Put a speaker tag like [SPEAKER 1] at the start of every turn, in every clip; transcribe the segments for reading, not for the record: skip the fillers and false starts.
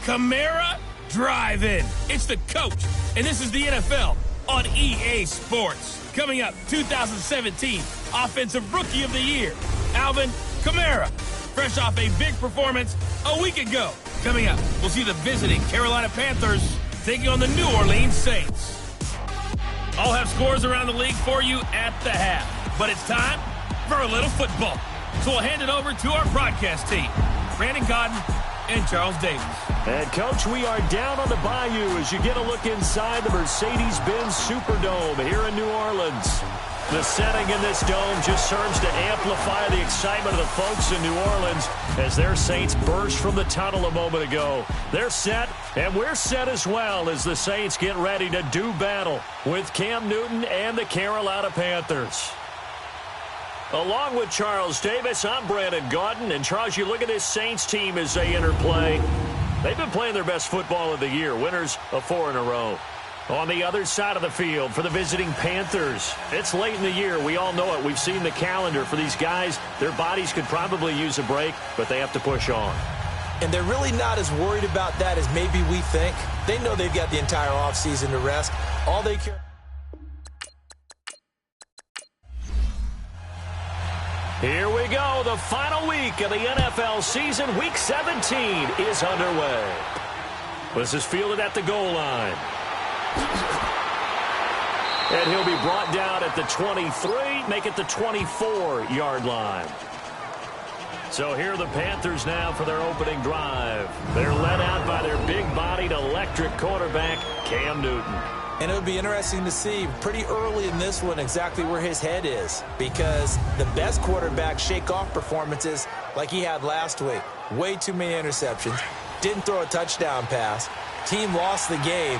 [SPEAKER 1] Kamara Drive-In. It's the coach, and this is the NFL on EA Sports. Coming up, 2017 Offensive Rookie of the Year, Alvin Kamara, fresh off a big performance a week ago. Coming up, we'll see the visiting Carolina Panthers taking on the New Orleans Saints. I'll have scores around the league for you at the half, but it's time for a little football. So we'll hand it over to our broadcast team, Brandon Cotton and Charles Davis.
[SPEAKER 2] And, Coach, we are down on the bayou as you get a look inside the Mercedes-Benz Superdome here in New Orleans. The setting in this dome just serves to amplify the excitement of the folks in New Orleans as their Saints burst from the tunnel a moment ago. They're set, and we're set as well as the Saints get ready to do battle with Cam Newton and the Carolina Panthers. Along with Charles Davis, I'm Brandon Gaudin. And, Charles, you look at this Saints team as they enter play. They've been playing their best football of the year, winners of 4 in a row. On the other side of the field for the visiting Panthers, it's late in the year. We all know it. We've seen the calendar for these guys. Their bodies could probably use a break, but they have to push on.
[SPEAKER 3] And they're really not as worried about that as maybe we think. They know they've got the entire offseason to rest. All they care.
[SPEAKER 2] Here we go. The final week of the NFL season. Week 17 is underway. This is fielded at the goal line. And he'll be brought down at the 23, make it the 24-yard line. So here are the Panthers now for their opening drive. They're led out by their big-bodied electric quarterback, Cam Newton.
[SPEAKER 3] And it would be interesting to see pretty early in this one exactly where his head is, because the best quarterback shake off performances like he had last week. Way too many interceptions. Didn't throw a touchdown pass. Team lost the game.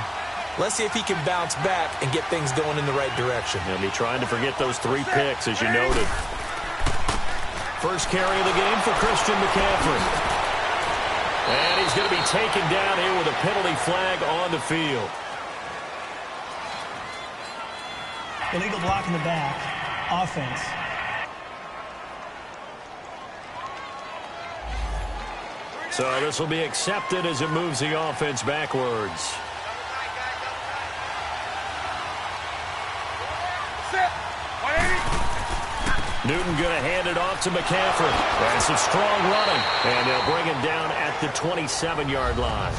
[SPEAKER 3] Let's see if he can bounce back and get things going in the right direction.
[SPEAKER 2] He'll be trying to forget those 3 picks, as you noted. First carry of the game for Christian McCaffrey. And he's going to be taken down here with a penalty flag on the field.
[SPEAKER 4] Illegal block in the back. Offense.
[SPEAKER 2] So this will be accepted as it moves the offense backwards. Newton going to hand it off to McCaffrey. And some strong running. And they'll bring him down at the 27-yard line.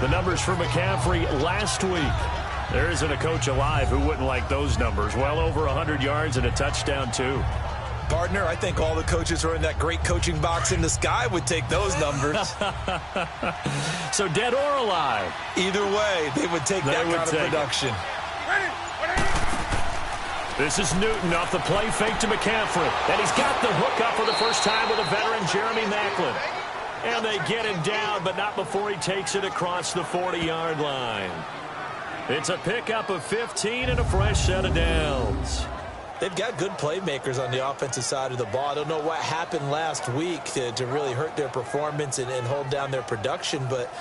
[SPEAKER 2] The numbers for McCaffrey last week. There isn't a coach alive who wouldn't like those numbers. Well over 100 yards and a touchdown, too.
[SPEAKER 3] Partner, I think all the coaches who are in that great coaching box in the sky would take those numbers.
[SPEAKER 2] So dead or alive?
[SPEAKER 3] Either way, they would take that kind of production.
[SPEAKER 2] This is Newton off the play fake to McCaffrey. And he's got the hook up for the first time with a veteran, Jeremy Maclin. And they get him down, but not before he takes it across the 40-yard line. It's a pickup of 15 and a fresh set of downs.
[SPEAKER 3] They've got good playmakers on the offensive side of the ball. I don't know what happened last week to really hurt their performance and hold down their production, but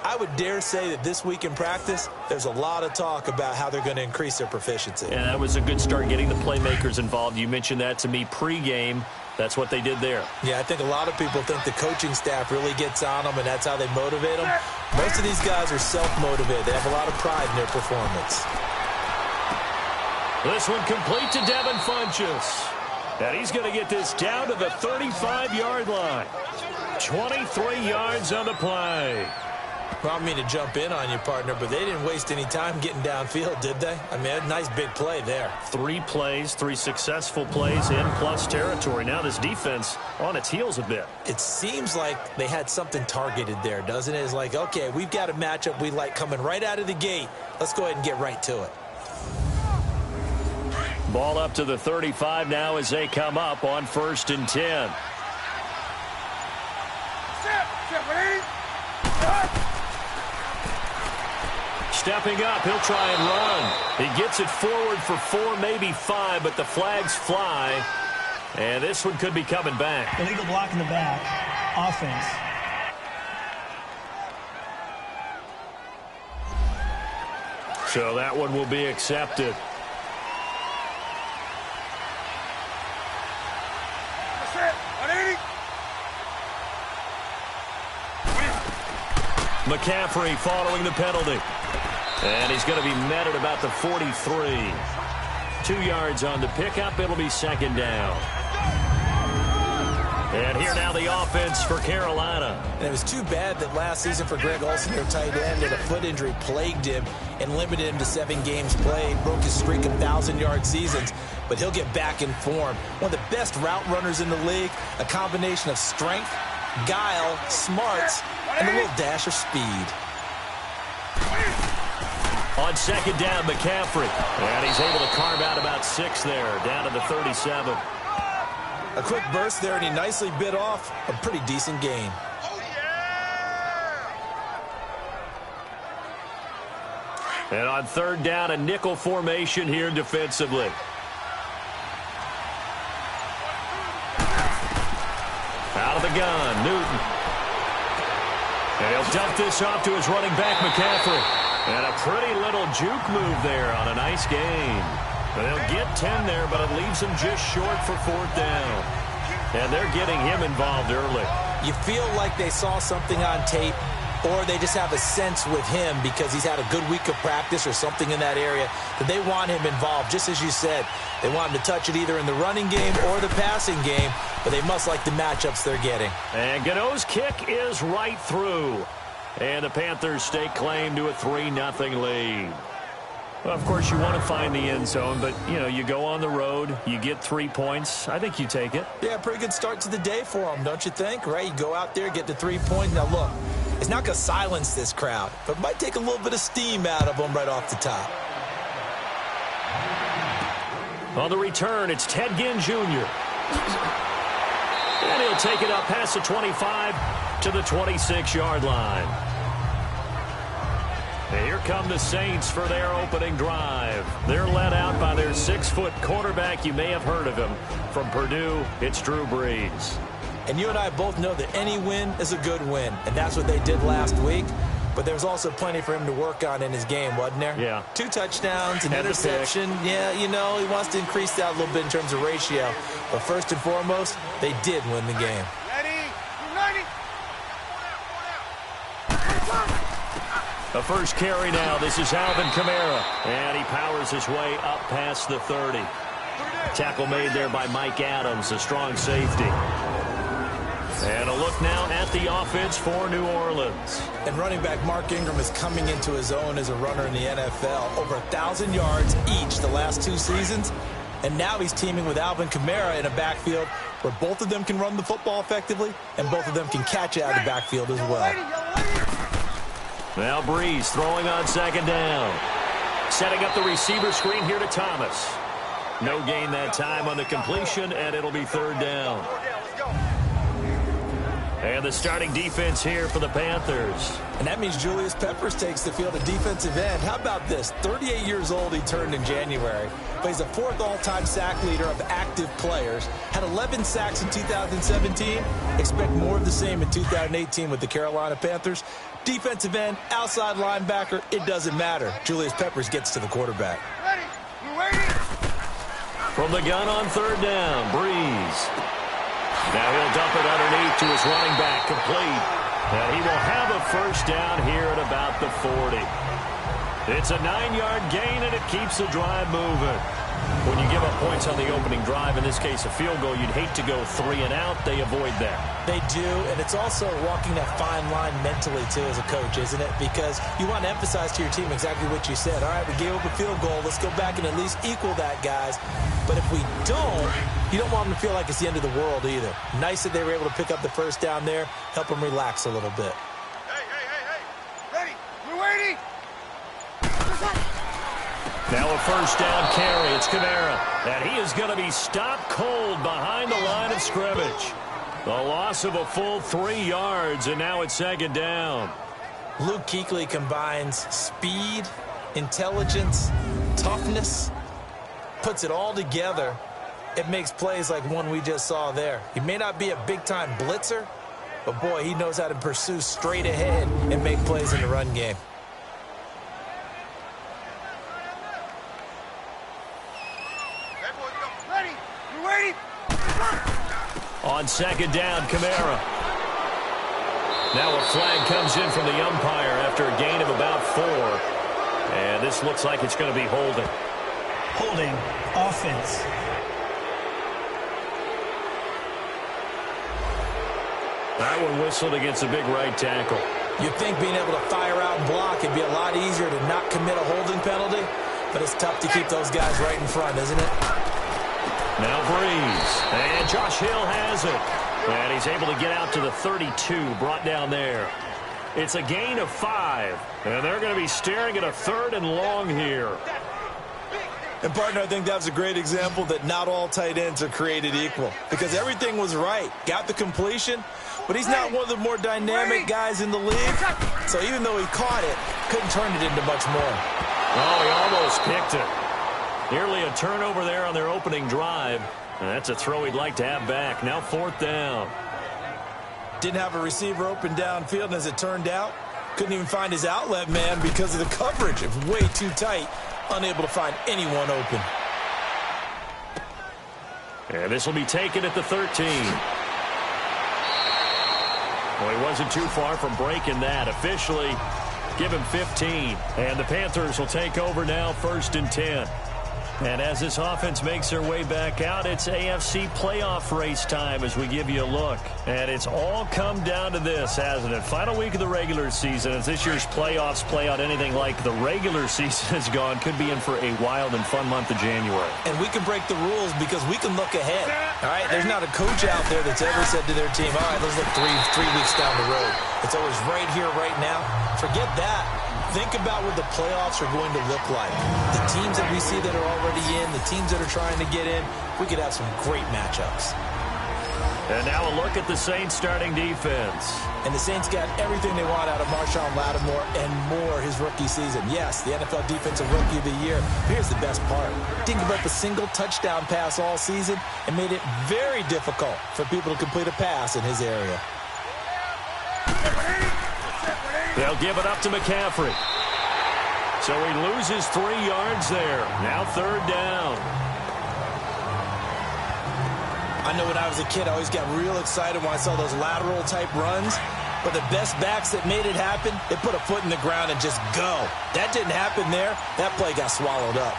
[SPEAKER 3] I would dare say that this week in practice, there's a lot of talk about how they're going to increase their proficiency.
[SPEAKER 2] And that was a good start getting the playmakers involved. You mentioned that to me pregame. That's what they did there.
[SPEAKER 3] Yeah, I think a lot of people think the coaching staff really gets on them, and that's how they motivate them. Most of these guys are self-motivated. They have a lot of pride in their performance.
[SPEAKER 2] This one complete to Devin Funchess. And he's going to get this down to the 35-yard line. 23 yards on the play.
[SPEAKER 3] Well, I don't mean to jump in on you, partner, but they didn't waste any time getting downfield, did they? I mean, a nice big play there.
[SPEAKER 2] 3 plays, 3 successful plays in plus territory. Now this defense on its heels a bit.
[SPEAKER 3] It seems like they had something targeted there, doesn't it? It's like, okay, we've got a matchup we like coming right out of the gate. Let's go ahead and get right to it.
[SPEAKER 2] Ball up to the 35 now as they come up on 1st and 10. Stepping up, he'll try and run. He gets it forward for 4, maybe 5, but the flags fly. And this one could be coming back.
[SPEAKER 4] Illegal block in the back. Offense.
[SPEAKER 2] So that one will be accepted. McCaffrey following the penalty. And he's going to be met at about the 43. 2 yards on the pickup. It'll be second down. And here now the offense for Carolina.
[SPEAKER 3] And it was too bad that last season for Greg Olsen, their tight end, that a foot injury plagued him and limited him to 7 games played, broke his streak of 1,000-yard seasons. But he'll get back in form. One of the best route runners in the league, a combination of strength, guile, smarts, and a little dash of speed.
[SPEAKER 2] On second down, McCaffrey. And he's able to carve out about 6 there, down to the 37.
[SPEAKER 3] A quick burst there, and he nicely bit off a pretty decent gain.
[SPEAKER 2] And on third down, a nickel formation here defensively. Out of the gun, Newton. And he'll dump this off to his running back, McCaffrey. And a pretty little juke move there on a nice gain. But they'll get 10 there, but it leaves them just short for fourth down. And they're getting him involved early.
[SPEAKER 3] You feel like they saw something on tape, or they just have a sense with him because he's had a good week of practice or something in that area that they want him involved. Just as you said, they want him to touch it either in the running game or the passing game, but they must like the matchups they're getting.
[SPEAKER 2] And Gano's kick is right through. And the Panthers stake claim to a 3-0 lead. Well, of course, you want to find the end zone, but, you know, you go on the road, you get 3 points. I think you take it.
[SPEAKER 3] Yeah, pretty good start to the day for them, don't you think? Right? You go out there, get the 3 points. Now, look, it's not going to silence this crowd, but it might take a little bit of steam out of them right off the top.
[SPEAKER 2] On the return, it's Ted Ginn Jr. And he'll take it up past the 25 to the 26-yard line. And here come the Saints for their opening drive. They're led out by their 6-foot quarterback. You may have heard of him. From Purdue, it's Drew Brees.
[SPEAKER 3] And you and I both know that any win is a good win, and that's what they did last week. But there's also plenty for him to work on in his game, wasn't there?
[SPEAKER 2] Yeah.
[SPEAKER 3] 2 touchdowns, an interception. Yeah, you know, he wants to increase that a little bit in terms of ratio. But first and foremost, they did win the game.
[SPEAKER 2] The first carry now. This is Alvin Kamara. And he powers his way up past the 30. Tackle made there by Mike Adams, a strong safety. And a look now at the offense for New Orleans.
[SPEAKER 3] And running back Mark Ingram is coming into his own as a runner in the NFL. Over 1,000 yards each the last 2 seasons. And now he's teaming with Alvin Kamara in a backfield where both of them can run the football effectively and both of them can catch it out of the backfield as well.
[SPEAKER 2] Now Brees throwing on second down. Setting up the receiver screen here to Thomas. No gain that time on the completion, and it'll be third down. And the starting defense here for the Panthers.
[SPEAKER 3] And that means Julius Peppers takes the field at defensive end. How about this? 38 years old he turned in January. But he's the 4th all-time sack leader of active players. Had 11 sacks in 2017. Expect more of the same in 2018 with the Carolina Panthers. Defensive end, outside linebacker, it doesn't matter. Julius Peppers gets to the quarterback.
[SPEAKER 2] From the gun on third down, Brees. Now he'll dump it underneath to his running back, complete. And he will have a first down here at about the 40. It's a 9-yard gain, and it keeps the drive moving. When you give up points on the opening drive, in this case a field goal, you'd hate to go 3 and out. They avoid that. They
[SPEAKER 3] do, and it's also walking that fine line mentally, too, as a coach, isn't it? Because you want to emphasize to your team exactly what you said. All right, we gave up a field goal. Let's go back and at least equal that, guys. But if we don't, you don't want them to feel like it's the end of the world either. Nice that they were able to pick up the first down there, help them relax a little bit.
[SPEAKER 5] Hey. Ready. We're waiting.
[SPEAKER 2] Now a first down carry. It's Kamara. And he is going to be stopped cold behind the line of scrimmage. The loss of a full 3 yards, and now it's second down.
[SPEAKER 3] Luke Kuechly combines speed, intelligence, toughness, puts it all together. It makes plays like one we just saw there. He may not be a big-time blitzer, but, boy, he knows how to pursue straight ahead and make plays in the run game.
[SPEAKER 2] On second down, Kamara. Now a flag comes in from the umpire after a gain of about 4. And this looks like it's going to be holding.
[SPEAKER 4] Holding. Offense.
[SPEAKER 2] That one whistled against a big right tackle.
[SPEAKER 3] You'd think being able to fire out and block it'd be a lot easier to not commit a holding penalty, but it's tough to keep those guys right in front, isn't it?
[SPEAKER 2] Now Breeze. And Josh Hill has it. And he's able to get out to the 32, brought down there. It's a gain of 5. And they're going to be staring at a 3rd and long here.
[SPEAKER 3] And, partner, I think that was a great example that not all tight ends are created equal. Because everything was right. Got the completion, but he's not one of the more dynamic guys in the league. So even though he caught it, couldn't turn it into much more.
[SPEAKER 2] Oh, he almost picked it. Nearly a turnover there on their opening drive. And that's a throw he'd like to have back. Now 4th down.
[SPEAKER 3] Didn't have a receiver open downfield, and as it turned out, couldn't even find his outlet man because of the coverage. It was way too tight. Unable to find anyone open.
[SPEAKER 2] And this will be taken at the 13. Well, he wasn't too far from breaking that. Officially, give him 15. And the Panthers will take over now, 1st and 10. And as this offense makes their way back out, it's AFC playoff race time as we give you a look. And it's all come down to this, hasn't it? Final week of the regular season. As this year's playoffs play out anything like the regular season has gone, could be in for a wild and fun month of January.
[SPEAKER 3] And we can break the rules because we can look ahead. All right, there's not a coach out there that's ever said to their team, all right, let's look three weeks down the road. It's always right here, right now. Forget that. Think about what the playoffs are going to look like. The teams that we see that are already in, the teams that are trying to get in, we could have some great matchups.
[SPEAKER 2] And now a look at the Saints starting defense.
[SPEAKER 3] And the Saints got everything they want out of Marshawn Lattimore and more his rookie season. Yes, the NFL Defensive Rookie of the Year. Here's the best part. Didn't give up a single touchdown pass all season and made it very difficult for people to complete a pass in his area.
[SPEAKER 2] They'll give it up to McCaffrey. So he loses 3 yards there. Now 3rd down.
[SPEAKER 3] I know when I was a kid, I always got real excited when I saw those lateral type runs. But the best backs that made it happen, they put a foot in the ground and just go. That didn't happen there. That play got swallowed up.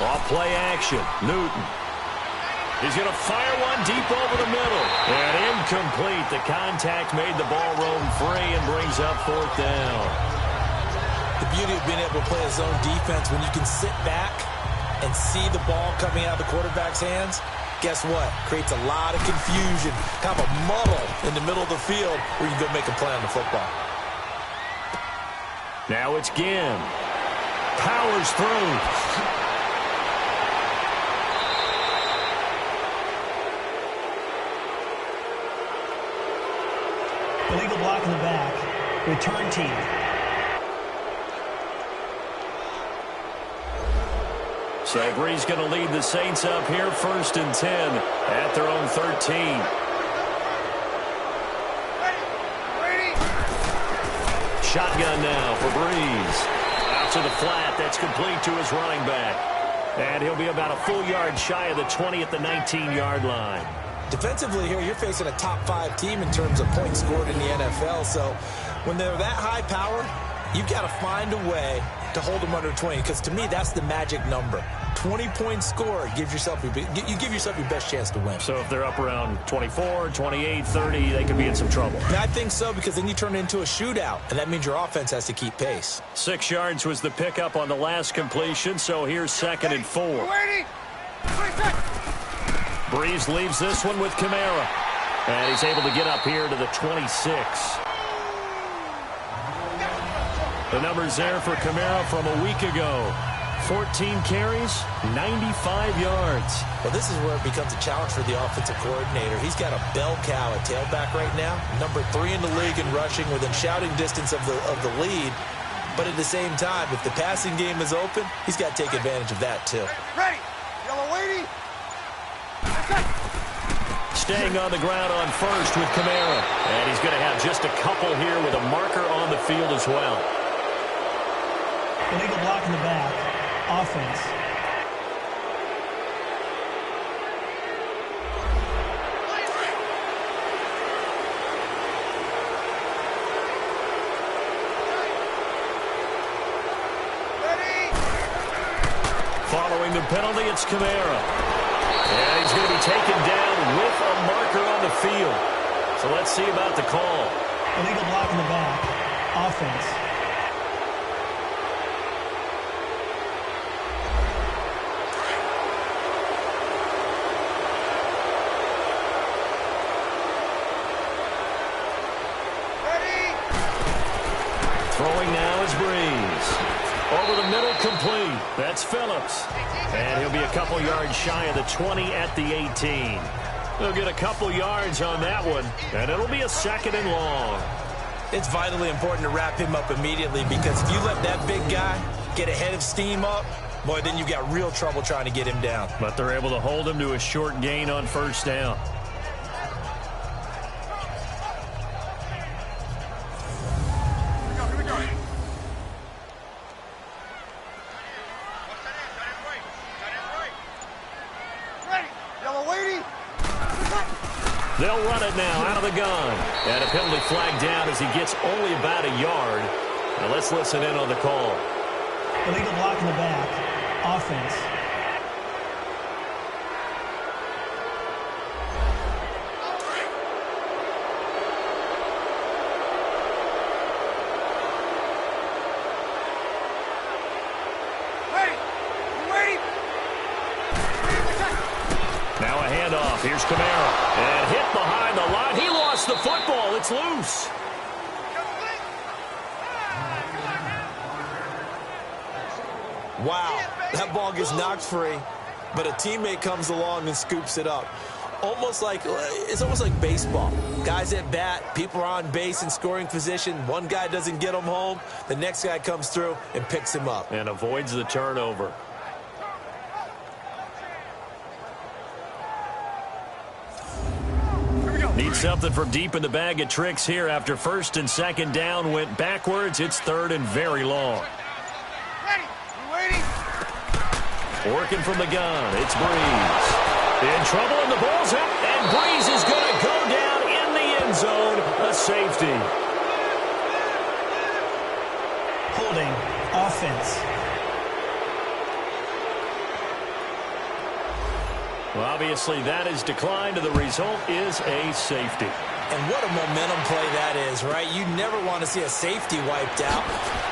[SPEAKER 2] Off play action. Newton. He's going to fire one deep over the middle. And incomplete. The contact made the ball roam free and brings up 4th down.
[SPEAKER 3] The beauty of being able to play a zone defense when you can sit back and see the ball coming out of the quarterback's hands, guess what? Creates a lot of confusion, kind of a muddle in the middle of the field where you can go make a play on the football.
[SPEAKER 2] Now it's Ginn. Powers through.
[SPEAKER 4] Illegal block in the back. Return team.
[SPEAKER 2] So Breeze going to lead the Saints up here, 1st and 10 at their own 13. Shotgun now for Breeze. Out to the flat. That's complete to his running back. And he'll be about a full yard shy of the 20 at the 19-yard line.
[SPEAKER 3] Defensively here, you're facing a top 5 team in terms of points scored in the NFL. So when they're that high powered, you've got to find a way to hold them under 20. Because to me, that's the magic number. 20 points scored gives yourself you give yourself your best chance to win.
[SPEAKER 2] So if they're up around 24, 28, 30, they could be in some trouble.
[SPEAKER 3] And I think so, because then you turn it into a shootout, and that means your offense has to keep pace.
[SPEAKER 2] 6 yards was the pickup on the last completion, so here's 2nd and 4. Breeze leaves this one with Kamara. And he's able to get up here to the 26. The numbers there for Kamara from a week ago. 14 carries, 95 yards.
[SPEAKER 3] Well, this is where it becomes a challenge for the offensive coordinator. He's got a bell cow at tailback right now. Number 3 in the league in rushing, within shouting distance of the lead. But at the same time, if the passing game is open, he's got to take advantage of that too.
[SPEAKER 5] Ready. Yellow lady.
[SPEAKER 2] Staying on the ground on 1st with Kamara. And he's going to have just a couple here with a marker on the field as well.
[SPEAKER 4] Illegal block in the back. Offense.
[SPEAKER 2] the penalty. It's Kamara. And he's going to be taken down with a marker on the field. So let's see about the call.
[SPEAKER 4] Illegal block in the back. Offense.
[SPEAKER 2] Throwing now is Breeze. Over the middle, complete. That's Phillips. And he'll be a couple yards shy of the 20 at the 18. He'll get a couple yards on that one, and it'll be a 2nd and long.
[SPEAKER 3] It's vitally important to wrap him up immediately, because if you let that big guy get a head of steam up, boy, then you got real trouble trying to get him down.
[SPEAKER 2] But they're able to hold him to a short gain on 1st down. They'll run it now out of the gun. And a penalty flag down as he gets only about a yard. Now let's listen in on the call.
[SPEAKER 4] Illegal block in the back. Offense.
[SPEAKER 2] Now a handoff. Here's Kamara. And hit behind the line. He lost the football. It's loose.
[SPEAKER 3] Wow, that ball gets knocked free, but a teammate comes along and scoops it up. It's almost like baseball. Guys at bat, people are on base in scoring position. One guy doesn't get him home. The next guy comes through and picks him up.
[SPEAKER 2] And avoids the turnover. Needs something from deep in the bag of tricks here after 1st and 2nd down went backwards. It's 3rd and very long. Working from the gun, it's Breeze. In trouble, and the ball's up, and Breeze is going to go down in the end zone. A safety.
[SPEAKER 4] Holding. Offense.
[SPEAKER 2] Well, obviously, that is declined, and the result is a safety.
[SPEAKER 3] And what a momentum play that is, right? You never want to see a safety wiped out.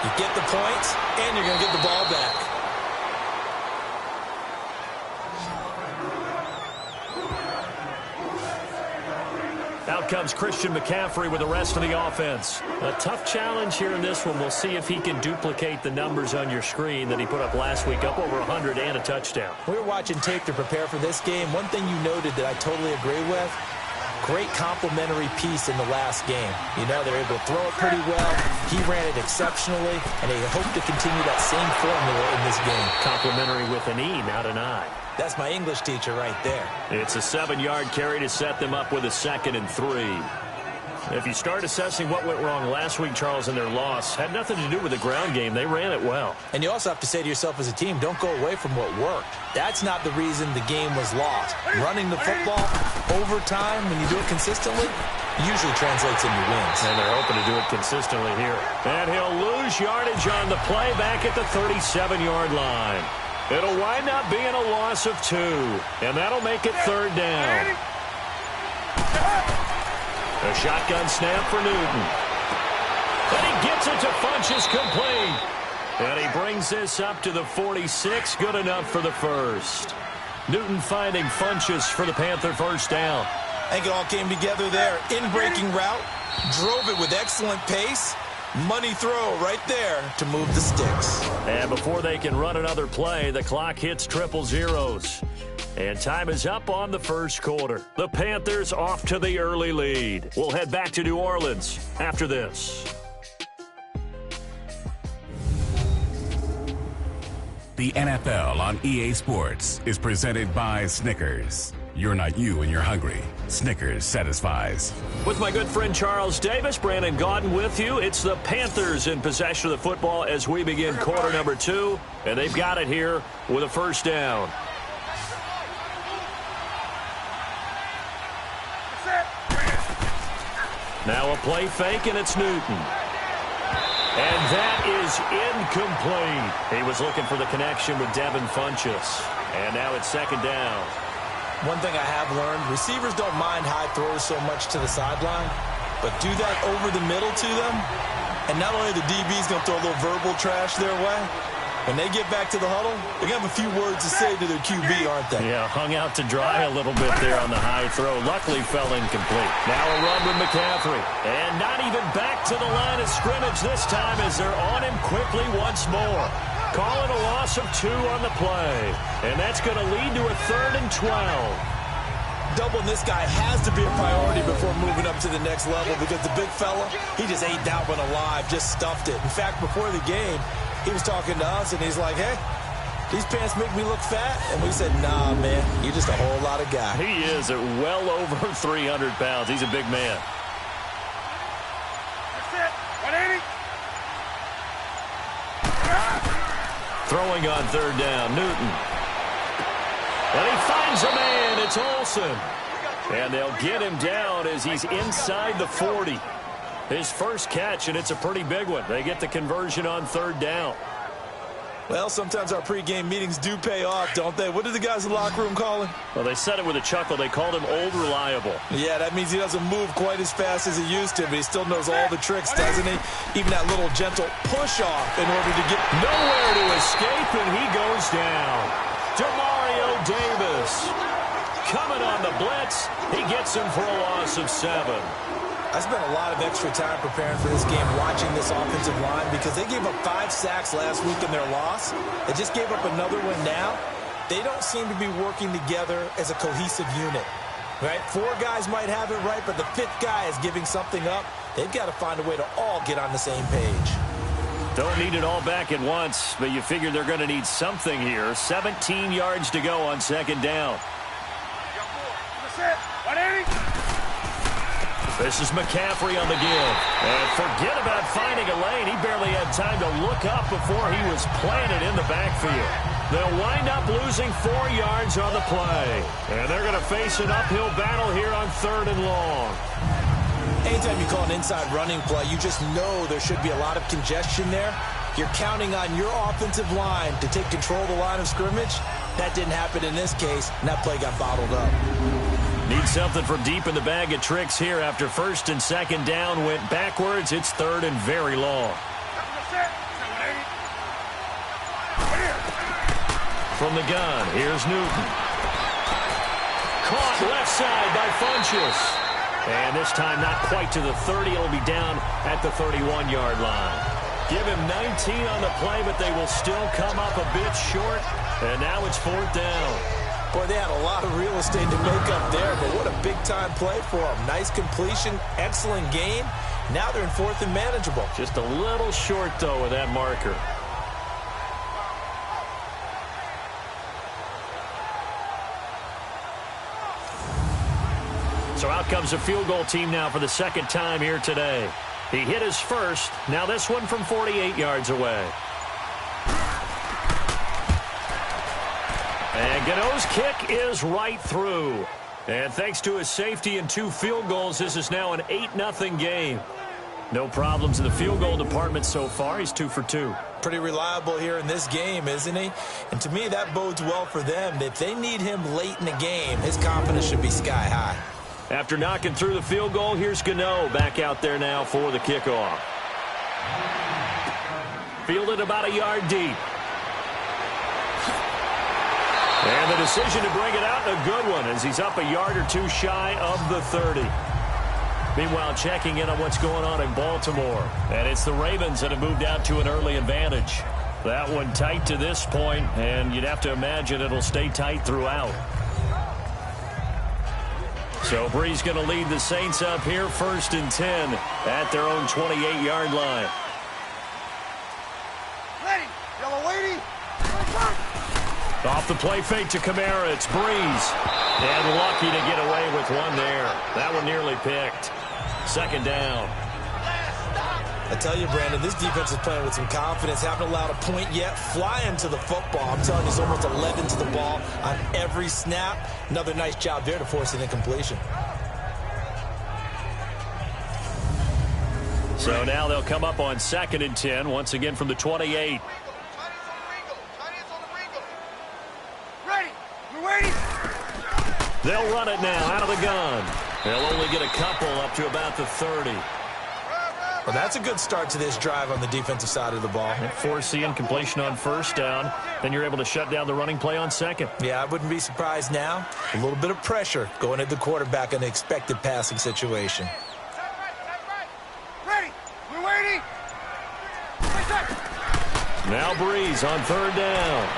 [SPEAKER 3] You get the points, and you're going to get the ball back.
[SPEAKER 2] Out comes Christian McCaffrey with the rest of the offense. A tough challenge here in this one. We'll see if he can duplicate the numbers on your screen that he put up last week, up over 100 and a touchdown.
[SPEAKER 3] We were watching tape to prepare for this game. One thing you noted that I totally agree with, great complementary piece in the last game. You know, they're able to throw it pretty well. He ran it exceptionally, and they hope to continue that same formula in this game.
[SPEAKER 2] Complimentary with an E, not an I.
[SPEAKER 3] That's my English teacher right there.
[SPEAKER 2] It's a 7-yard carry to set them up with a 2nd and 3. If you start assessing what went wrong last week, Charles, in their loss, had nothing to do with the ground game. They ran it well.
[SPEAKER 3] And you also have to say to yourself as a team, don't go away from what worked. That's not the reason the game was lost. Running the football over time, when you do it consistently, usually translates into wins.
[SPEAKER 2] And they're hoping to do it consistently here. And he'll lose yardage on the play back at the 37-yard line. It'll wind up being a loss of 2, and that'll make it 3rd down. A shotgun snap for Newton. And he gets it to Funchess, complete. And he brings this up to the 46, good enough for the 1st. Newton finding Funchess for the Panther 1st down.
[SPEAKER 3] I think it all came together there. In-breaking route, drove it with excellent pace. Money throw right there to move the sticks.
[SPEAKER 2] And before they can run another play, the clock hits triple zeros. And time is up on the 1st quarter. The Panthers off to the early lead. We'll head back to New Orleans after this.
[SPEAKER 6] The NFL on EA Sports is presented by Snickers. You're not you when you're hungry. Snickers satisfies.
[SPEAKER 2] With my good friend Charles Davis, Brandon Gaudin with you. It's the Panthers in possession of the football as we begin quarter number 2. And they've got it here with a 1st down. Now a play fake, and it's Newton. And that is incomplete. He was looking for the connection with Devin Funchess. And now it's second down.
[SPEAKER 3] One thing I have learned, receivers don't mind high throws so much to the sideline, but do that over the middle to them, and not only the DB's going to throw a little verbal trash their way, when they get back to the huddle, they're going to have a few words to say to their QB, aren't they?
[SPEAKER 2] Yeah, hung out to dry a little bit there on the high throw. Luckily fell incomplete. Now a run with McCaffrey. And not even back to the line of scrimmage this time as they're on him quickly once more. Calling a loss of 2 on the play. And that's going to lead to a 3rd and 12.
[SPEAKER 3] Doubling this guy has to be a priority before moving up to the next level because the big fella, he just ate that one alive, just stuffed it. In fact, before the game, he was talking to us, and he's like, hey, these pants make me look fat. And we said, nah, man, you're just a whole lot of guy.
[SPEAKER 2] He is at well over 300 pounds. He's a big man.
[SPEAKER 5] That's it. 180.
[SPEAKER 2] Throwing on 3rd down, Newton. And he finds a man. It's Olsen. And they'll get him down as he's inside the 40. His first catch, and it's a pretty big one. They get the conversion on 3rd down.
[SPEAKER 3] Well, sometimes our pregame meetings do pay off, don't they? What did the guys in the locker room call him?
[SPEAKER 2] Well, they said it with a chuckle. They called him Old Reliable.
[SPEAKER 3] Yeah, that means he doesn't move quite as fast as he used to, but he still knows all the tricks, doesn't he? Even that little gentle push-off in order to get
[SPEAKER 2] nowhere to escape, and he goes down. Demario Davis coming on the blitz. He gets him for a loss of 7.
[SPEAKER 3] I spent a lot of extra time preparing for this game, watching this offensive line, because they gave up 5 sacks last week in their loss. They just gave up another one now. They don't seem to be working together as a cohesive unit, right? 4 guys might have it right, but the 5th guy is giving something up. They've got to find a way to all get on the same page.
[SPEAKER 2] Don't need it all back at once, but you figure they're going to need something here. 17 yards to go on 2nd down.
[SPEAKER 5] That's it. 180.
[SPEAKER 2] This is McCaffrey on the give. And forget about finding a lane. He barely had time to look up before he was planted in the backfield. They'll wind up losing 4 yards on the play. And they're going to face an uphill battle here on 3rd and long.
[SPEAKER 3] Anytime you call an inside running play, you just know there should be a lot of congestion there. You're counting on your offensive line to take control of the line of scrimmage. That didn't happen in this case, and that play got bottled up.
[SPEAKER 2] Need something from deep in the bag of tricks here after 1st and 2nd down went backwards. It's 3rd and very long. From the gun, here's Newton. Caught left side by Funchess. And this time not quite to the 30. It'll be down at the 31-yard line. Give him 19 on the play, but they will still come up a bit short. And now it's 4th down.
[SPEAKER 3] Boy, they had a lot of real estate to make up there, but what a big-time play for them. Nice completion, excellent game. Now they're in 4th and manageable.
[SPEAKER 2] Just a little short, though, with that marker. So out comes a field goal team now for the 2nd time here today. He hit his first. Now this one from 48 yards away. And Gano's kick is right through. And thanks to his safety and 2 field goals, this is now an 8-0 game. No problems in the field goal department so far. He's 2 for 2.
[SPEAKER 3] Pretty reliable here in this game, isn't he? And to me, that bodes well for them. If they need him late in the game, his confidence should be sky high.
[SPEAKER 2] After knocking through the field goal, here's Gano back out there now for the kickoff. Fielded about a yard deep. And the decision to bring it out, a good one, as he's up a yard or 2 shy of the 30. Meanwhile, checking in on what's going on in Baltimore. And it's the Ravens that have moved out to an early advantage. That one tight to this point, and you'd have to imagine it'll stay tight throughout. So Bree's going to lead the Saints up here, 1st and 10 at their own 28-yard line.
[SPEAKER 5] Ready. Yellow lady.
[SPEAKER 2] Off the play fake to Kamara, it's Breeze. And lucky to get away with one there. That one nearly picked. 2nd down.
[SPEAKER 3] I tell you, Brandon, this defense is playing with some confidence. Haven't allowed a point yet. Flying to the football. I'm telling you, it's almost 11 to the ball on every snap. Another nice job there to force an incompletion.
[SPEAKER 2] So now they'll come up on 2nd and 10, once again from the 28.
[SPEAKER 5] Ready. We're waiting.
[SPEAKER 2] They'll run it now out of the gun. They'll only get a couple up to about the 30.
[SPEAKER 3] Well, that's a good start to this drive on the defensive side of the ball.
[SPEAKER 2] Force the incompletion on 1st down. Then you're able to shut down the running play on 2nd.
[SPEAKER 3] Yeah, I wouldn't be surprised now. A little bit of pressure going at the quarterback in an expected passing situation.
[SPEAKER 5] Ready. We're waiting.
[SPEAKER 2] Now Breeze on 3rd down.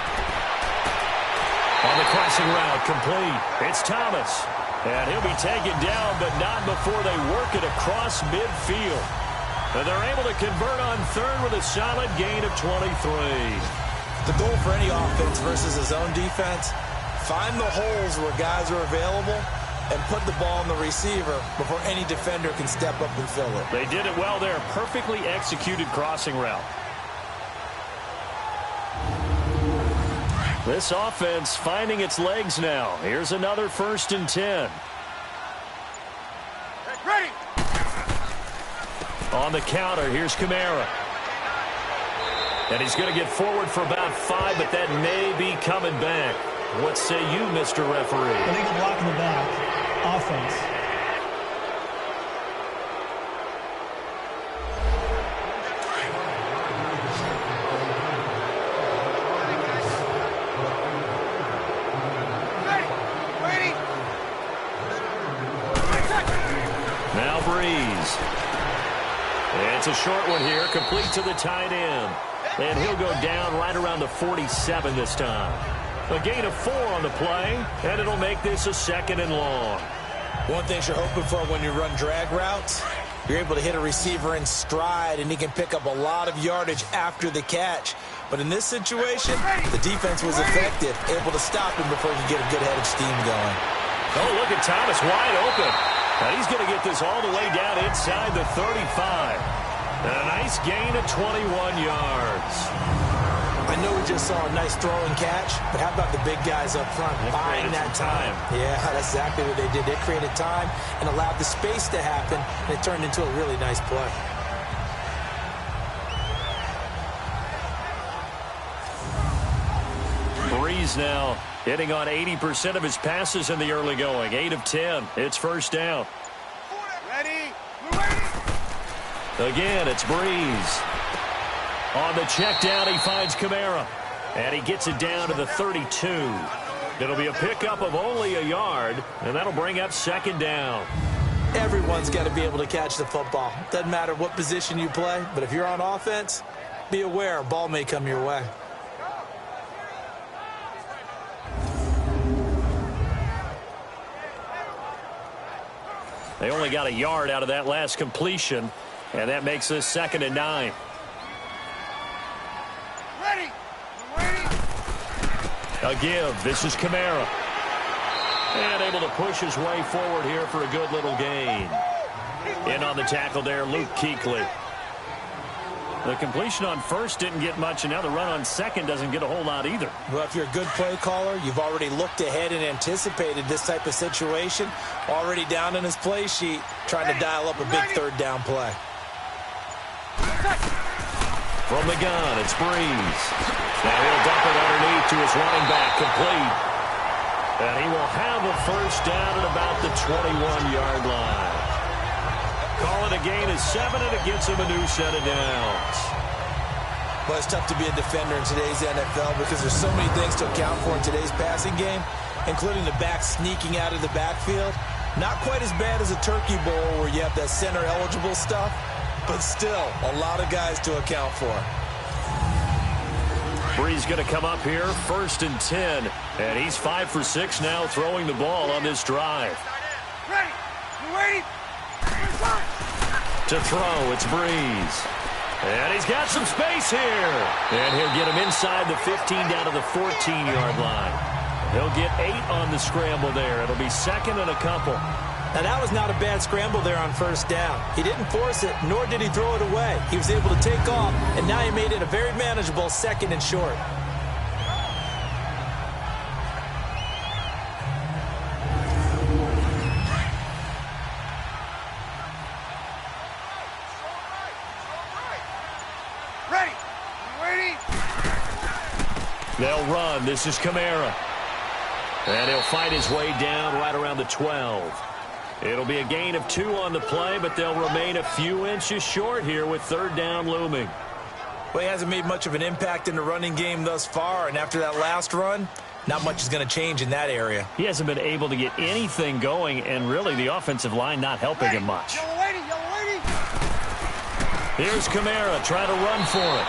[SPEAKER 2] On the crossing route, complete. It's Thomas. And he'll be taken down, but not before they work it across midfield. And they're able to convert on 3rd with a solid gain of 23.
[SPEAKER 3] The goal for any offense versus his own defense, find the holes where guys are available and put the ball on the receiver before any defender can step up and fill it.
[SPEAKER 2] They did it well there. Perfectly executed crossing route. This offense finding its legs now. Here's another 1st and 10.
[SPEAKER 5] Ready.
[SPEAKER 2] On the counter, here's Kamara. And he's going to get forward for about 5, but that may be coming back. What say you, Mr. Referee?
[SPEAKER 4] Illegal block in the back. Offense.
[SPEAKER 2] Now Breeze. It's a short one here, complete to the tight end. And he'll go down right around the 47 this time. A gain of 4 on the play, and it'll make this a 2nd and long.
[SPEAKER 3] One thing you're hoping for when you run drag routes, you're able to hit a receiver in stride, and he can pick up a lot of yardage after the catch. But in this situation, the defense was effective, able to stop him before he could get a good head of steam going.
[SPEAKER 2] Oh, look at Thomas wide open. And he's going to get this all the way down inside the 35. And a nice gain of 21 yards.
[SPEAKER 3] I know we just saw a nice throw and catch, but how about the big guys up front buying that time? Yeah, that's exactly what they did. They created time and allowed the space to happen, and it turned into a really nice play.
[SPEAKER 2] Breeze now hitting on 80% of his passes in the early going. 8 of 10. It's 1st down.
[SPEAKER 5] Ready. We're waiting.
[SPEAKER 2] Again, it's Breeze. On the check down, he finds Kamara. And he gets it down to the 32. It'll be a pickup of only a yard, and that'll bring up 2nd down.
[SPEAKER 3] Everyone's got to be able to catch the football. Doesn't matter what position you play, but if you're on offense, be aware a ball may come your way.
[SPEAKER 2] They only got a yard out of that last completion, and that makes this 2nd and 9.
[SPEAKER 5] Ready. We're waiting.
[SPEAKER 2] A give. This is Kamara. And able to push his way forward here for a good little gain. In on the tackle there, Luke Kuechly. The completion on 1st didn't get much, and now the run on 2nd doesn't get a whole lot either.
[SPEAKER 3] Well, if you're a good play caller, you've already looked ahead and anticipated this type of situation. Already down in his play sheet, trying to dial up a big 3rd down play.
[SPEAKER 2] From the gun, it's Breeze. Now he'll dump it underneath to his running back, complete. And he will have a 1st down at about the 21-yard line. Call it a gain of 7, and it gets him a new set of downs.
[SPEAKER 3] Well, it's tough to be a defender in today's NFL because there's so many things to account for in today's passing game, including the back sneaking out of the backfield. Not quite as bad as a turkey bowl where you have that center-eligible stuff, but still a lot of guys to account for.
[SPEAKER 2] Breeze going to come up here, 1st and 10, and he's 5 for 6 now throwing the ball on this drive.
[SPEAKER 5] Ready. We're waiting.
[SPEAKER 2] To throw, it's Breeze. And he's got some space here. And he'll get him inside the 15 down to the 14-yard line. He'll get 8 on the scramble there. It'll be 2nd and a couple.
[SPEAKER 3] Now, that was not a bad scramble there on 1st down. He didn't force it, nor did he throw it away. He was able to take off, and now he made it a very manageable 2nd and short.
[SPEAKER 2] They'll run. This is Kamara. And he'll fight his way down right around the 12. It'll be a gain of 2 on the play, but they'll remain a few inches short here with third down looming.
[SPEAKER 3] Well, he hasn't made much of an impact in the running game thus far, and after that last run, not much is going to change in that area.
[SPEAKER 2] He hasn't been able to get anything going, and really the offensive line not helping him much. Here's Kamara trying to run for it.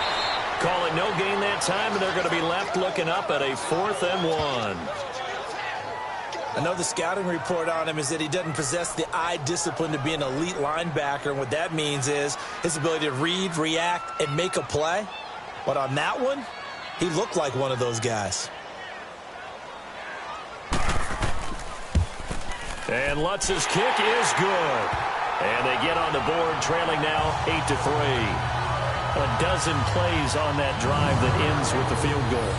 [SPEAKER 2] Call it no gain that time, and they're going to be left looking up at a 4th and 1.
[SPEAKER 3] I know the scouting report on him is that he doesn't possess the eye discipline to be an elite linebacker, and what that means is his ability to read, react, and make a play. But on that one, he looked like one of those guys.
[SPEAKER 2] And Lutz's kick is good. And they get on the board, trailing now 8-3. A dozen plays on that drive that ends with the field goal.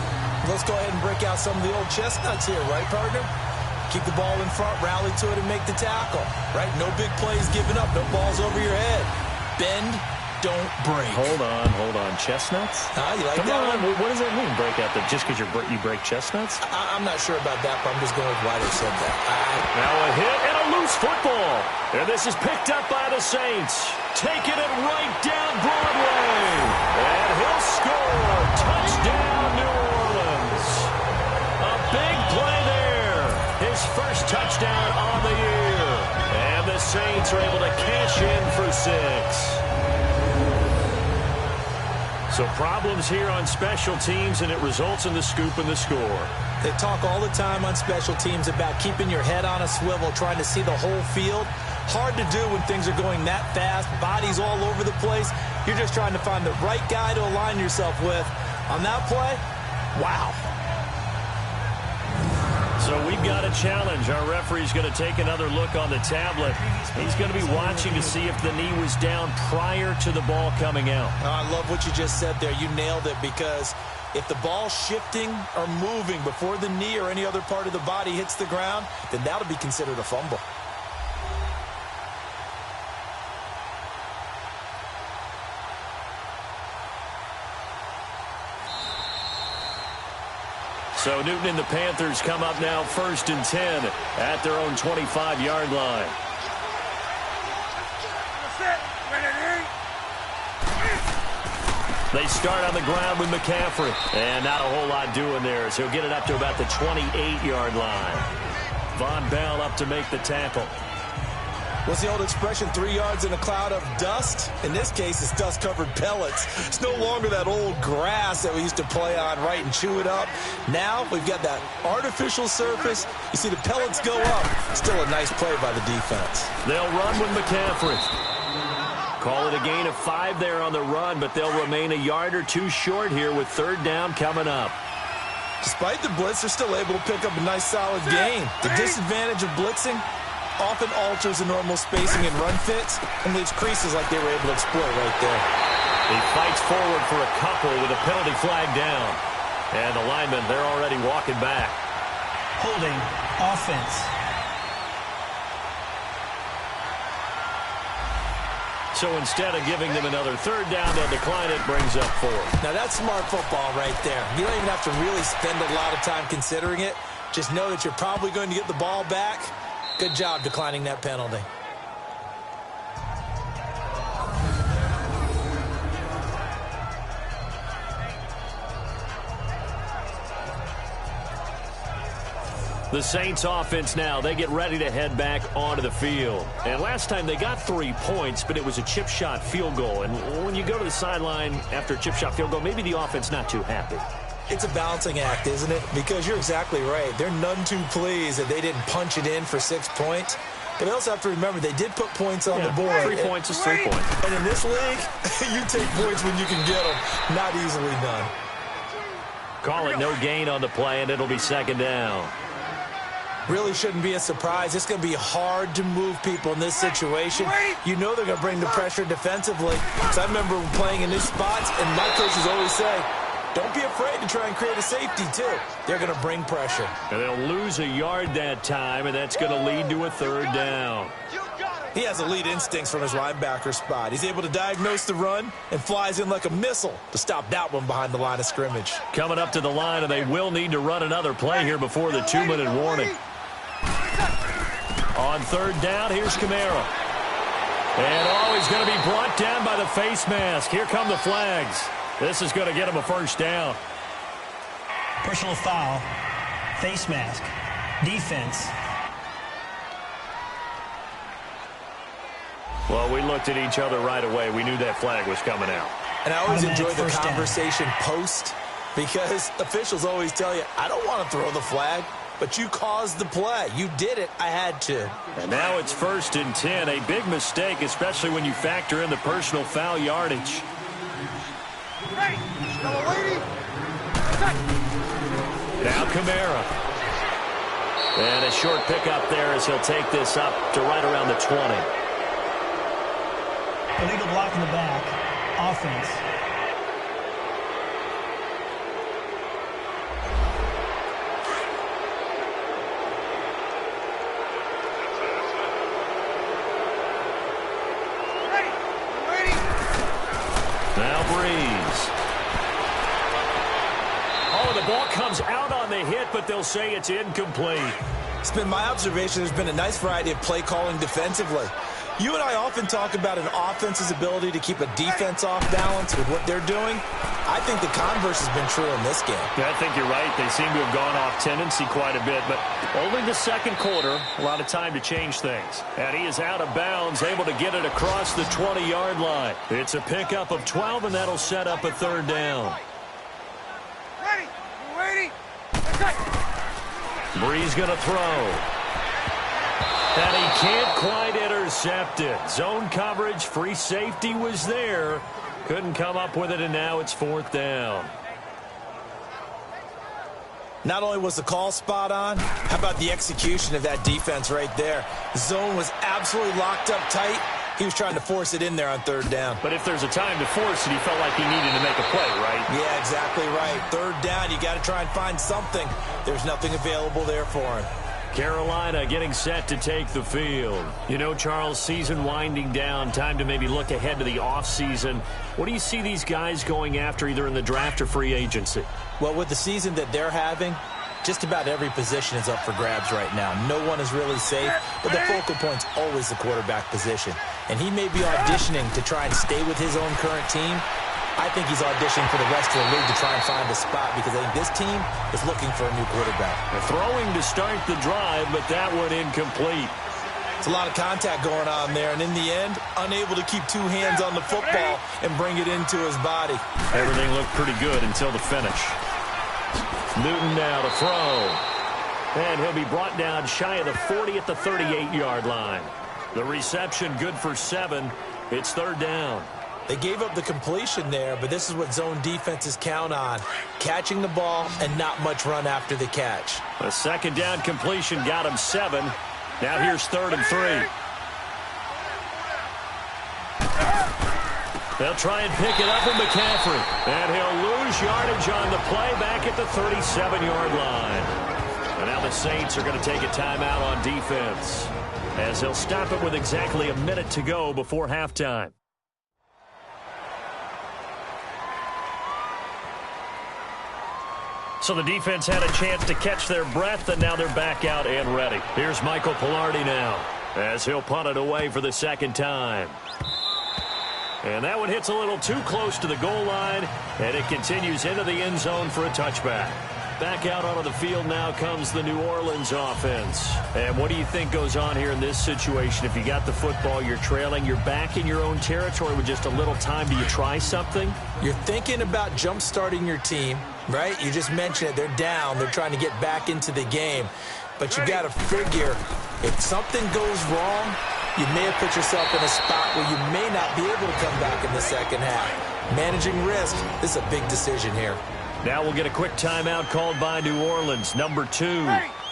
[SPEAKER 3] Let's go ahead and break out some of the old chestnuts here, right, partner? Keep the ball in front, rally to it, and make the tackle, right? No big plays given up, no balls over your head. Bend, don't break.
[SPEAKER 2] Hold on. Chestnuts?
[SPEAKER 3] You like
[SPEAKER 2] Come
[SPEAKER 3] that
[SPEAKER 2] on.
[SPEAKER 3] one?
[SPEAKER 2] What does that mean, break out? Just because you break chestnuts?
[SPEAKER 3] I'm not sure about that, but I'm just going with why they said that.
[SPEAKER 2] Now a hit and a loose football. And this is picked up by the Saints. Taking it right down Broadway. And he'll score. Touchdown, New Orleans. A big play there. His first touchdown on the year. And the Saints are able to cash in for 6. So problems here on special teams, and it results in the scoop and the score.
[SPEAKER 3] They talk all the time on special teams about keeping your head on a swivel, trying to see the whole field. Hard to do when things are going that fast, bodies all over the place. You're just trying to find the right guy to align yourself with. On that play, wow.
[SPEAKER 2] So we've got a challenge. Our referee's going to take another look on the tablet. He's going to be watching to see if the knee was down prior to the ball coming out.
[SPEAKER 3] I love what you just said there. You nailed it, because if the ball's shifting or moving before the knee or any other part of the body hits the ground, then that'll be considered a fumble.
[SPEAKER 2] So Newton and the Panthers come up now 1st and 10 at their own 25-yard line. They start on the ground with McCaffrey. And not a whole lot doing there, so he'll get it up to about the 28-yard line. Von Bell up to make the tackle.
[SPEAKER 3] What's the old expression, 3 yards in a cloud of dust? In this case, it's dust-covered pellets. It's no longer that old grass that we used to play on, right, and chew it up. Now we've got that artificial surface. You see the pellets go up. Still a nice play by the defense.
[SPEAKER 2] They'll run with McCaffrey. Call it a gain of 5 there on the run, but they'll remain a yard or 2 short here with third down coming up.
[SPEAKER 3] Despite the blitz, they're still able to pick up a nice, solid gain. The disadvantage of blitzing often alters the normal spacing and run fits, and leaves creases like they were able to exploit right there.
[SPEAKER 2] He fights forward for a couple with a penalty flag down. And the linemen, they're already walking back.
[SPEAKER 4] Holding offense.
[SPEAKER 2] So instead of giving them another third down, they'll decline it, brings up 4.
[SPEAKER 3] Now that's smart football right there. You don't even have to really spend a lot of time considering it. Just know that you're probably going to get the ball back. Good job declining that penalty.
[SPEAKER 2] The Saints offense now, they get ready to head back onto the field. And last time they got 3 points, but it was a chip shot field goal. And when you go to the sideline after a chip shot field goal, maybe the offense not too happy.
[SPEAKER 3] It's a balancing act, isn't it? Because you're exactly right. They're none too pleased that they didn't punch it in for 6 points. But they also have to remember they did put points on the board.
[SPEAKER 2] 3 points is 3 points.
[SPEAKER 3] And in this league, you take points when you can get them. Not easily done.
[SPEAKER 2] Call it no gain on the play, and it'll be second down.
[SPEAKER 3] Really shouldn't be a surprise. It's going to be hard to move people in this situation. You know they're going to bring the pressure defensively. So I remember playing in these spots, and my coaches always say, don't be afraid to try and create a safety, too. They're going to bring pressure.
[SPEAKER 2] And they'll lose a yard that time, and that's going to lead to a third down.
[SPEAKER 3] He has elite instincts from his linebacker spot. He's able to diagnose the run and flies in like a missile to stop that one behind the line of scrimmage.
[SPEAKER 2] Coming up to the line, and they will need to run another play here before the 2-minute warning. On third down, here's Kamara. And he's going to be brought down by the face mask. Here come the flags. This is going to get him a first down.
[SPEAKER 4] Personal foul. Face mask. Defense.
[SPEAKER 2] Well, we looked at each other right away. We knew that flag was coming out.
[SPEAKER 3] And I always enjoy the conversation post, because officials always tell you, I don't want to throw the flag, but you caused the play. You did it. I had to.
[SPEAKER 2] And now it's 1st and 10. A big mistake, especially when you factor in the personal foul yardage.
[SPEAKER 5] Ready. Double waiting.
[SPEAKER 2] Now Kamara. And a short pickup there as he'll take this up to right around the 20.
[SPEAKER 4] Illegal block in the back. Offense.
[SPEAKER 5] Ready. Waiting.
[SPEAKER 2] Now Breeze. Oh, the ball comes out on the hit, but they'll say it's incomplete.
[SPEAKER 3] It's been my observation there's been a nice variety of play calling defensively. You and I often talk about an offense's ability to keep a defense off balance with what they're doing. I think the converse has been true in this game.
[SPEAKER 2] Yeah, I think you're right. They seem to have gone off tendency quite a bit, but only the second quarter, a lot of time to change things. And he is out of bounds, able to get it across the 20-yard line. It's a pickup of 12, and that'll set up a third down.
[SPEAKER 5] Ready. Waiting.
[SPEAKER 2] Breeze going to throw. And he can't quite intercept it. Zone coverage, free safety was there. Couldn't come up with it, and now it's 4th down.
[SPEAKER 3] Not only was the call spot on, how about the execution of that defense right there? Zone was absolutely locked up tight. He was trying to force it in there on 3rd down.
[SPEAKER 2] But if there's a time to force it, he felt like he needed to make a play, right?
[SPEAKER 3] Yeah, exactly right. 3rd down, you got to try and find something. There's nothing available there for him.
[SPEAKER 2] Carolina getting set to take the field. You know, Charles, season winding down, time to maybe look ahead to the offseason. What do you see these guys going after either in the draft or free agency?
[SPEAKER 3] Well, with the season that they're having, just about every position is up for grabs right now. No one is really safe, but the focal point's always the quarterback position. And he may be auditioning to try and stay with his own current team. I think he's auditioning for the rest of the league to try and find a spot because I think this team is looking for a new quarterback.
[SPEAKER 2] They're throwing to start the drive, but that one incomplete.
[SPEAKER 3] It's a lot of contact going on there, and in the end, unable to keep 2 hands on the football and bring it into his body.
[SPEAKER 2] Everything looked pretty good until the finish. Newton now to throw. And he'll be brought down shy of the 40 at the 38-yard line. The reception good for 7. It's 3rd down.
[SPEAKER 3] They gave up the completion there, but this is what zone defenses count on. Catching the ball and not much run after the catch.
[SPEAKER 2] A 2nd down completion got him 7. Now here's 3rd and 3. They'll try and pick it up with McCaffrey. And he'll lose yardage on the play back at the 37-yard line. And now the Saints are going to take a timeout on defense, as they'll stop it with exactly a minute to go before halftime. So the defense had a chance to catch their breath, and now they're back out and ready. Here's Michael Pilardi now, as he'll punt it away for the 2nd time. And that one hits a little too close to the goal line, and it continues into the end zone for a touchback. Back out onto the field now comes the New Orleans offense. And what do you think goes on here in this situation? If you got the football, you're trailing, you're back in your own territory with just a little time. Do you try something?
[SPEAKER 3] You're thinking about jump-starting your team, right? You just mentioned it. They're down. They're trying to get back into the game. But you got to figure, if something goes wrong, you may have put yourself in a spot where you may not be able to come back in the second half. Managing risk, this is a big decision here.
[SPEAKER 2] Now we'll get a quick timeout called by New Orleans, number 2,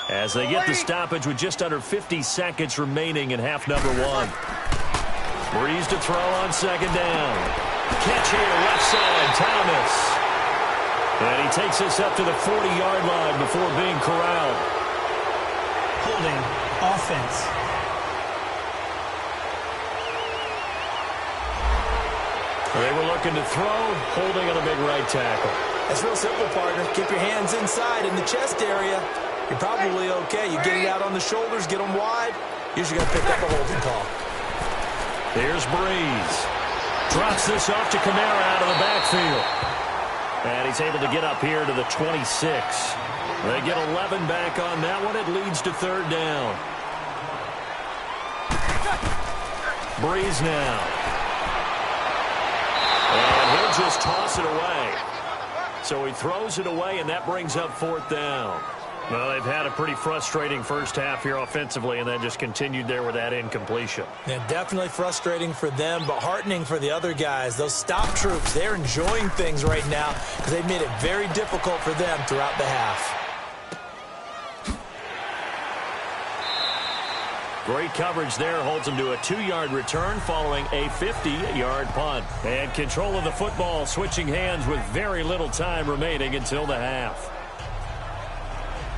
[SPEAKER 2] as they get the stoppage with just under 50 seconds remaining in half number 1. Breeze to throw on 2nd down. Catch here, left side, Thomas. And he takes us up to the 40-yard line before being corralled.
[SPEAKER 4] Holding offense.
[SPEAKER 2] They were looking to throw, holding on a big right tackle.
[SPEAKER 3] It's real simple, partner. Keep your hands inside in the chest area. You're probably okay. You get it out on the shoulders, get them wide. Usually going to pick up a holding call.
[SPEAKER 2] Here's Breeze. Drops this off to Kamara out of the backfield. And he's able to get up here to the 26. They get 11 back on that one. It leads to third down. Breeze now. And he'll just toss it away. So he throws it away, and that brings up fourth down. Well, they've had a pretty frustrating first half here offensively, and then just continued there with that incompletion.
[SPEAKER 3] Yeah, definitely frustrating for them, but heartening for the other guys. Those stop troops, they're enjoying things right now because they've made it very difficult for them throughout the half.
[SPEAKER 2] Great coverage there, holds them to a 2-yard return following a 50-yard punt. And control of the football, switching hands with very little time remaining until the half.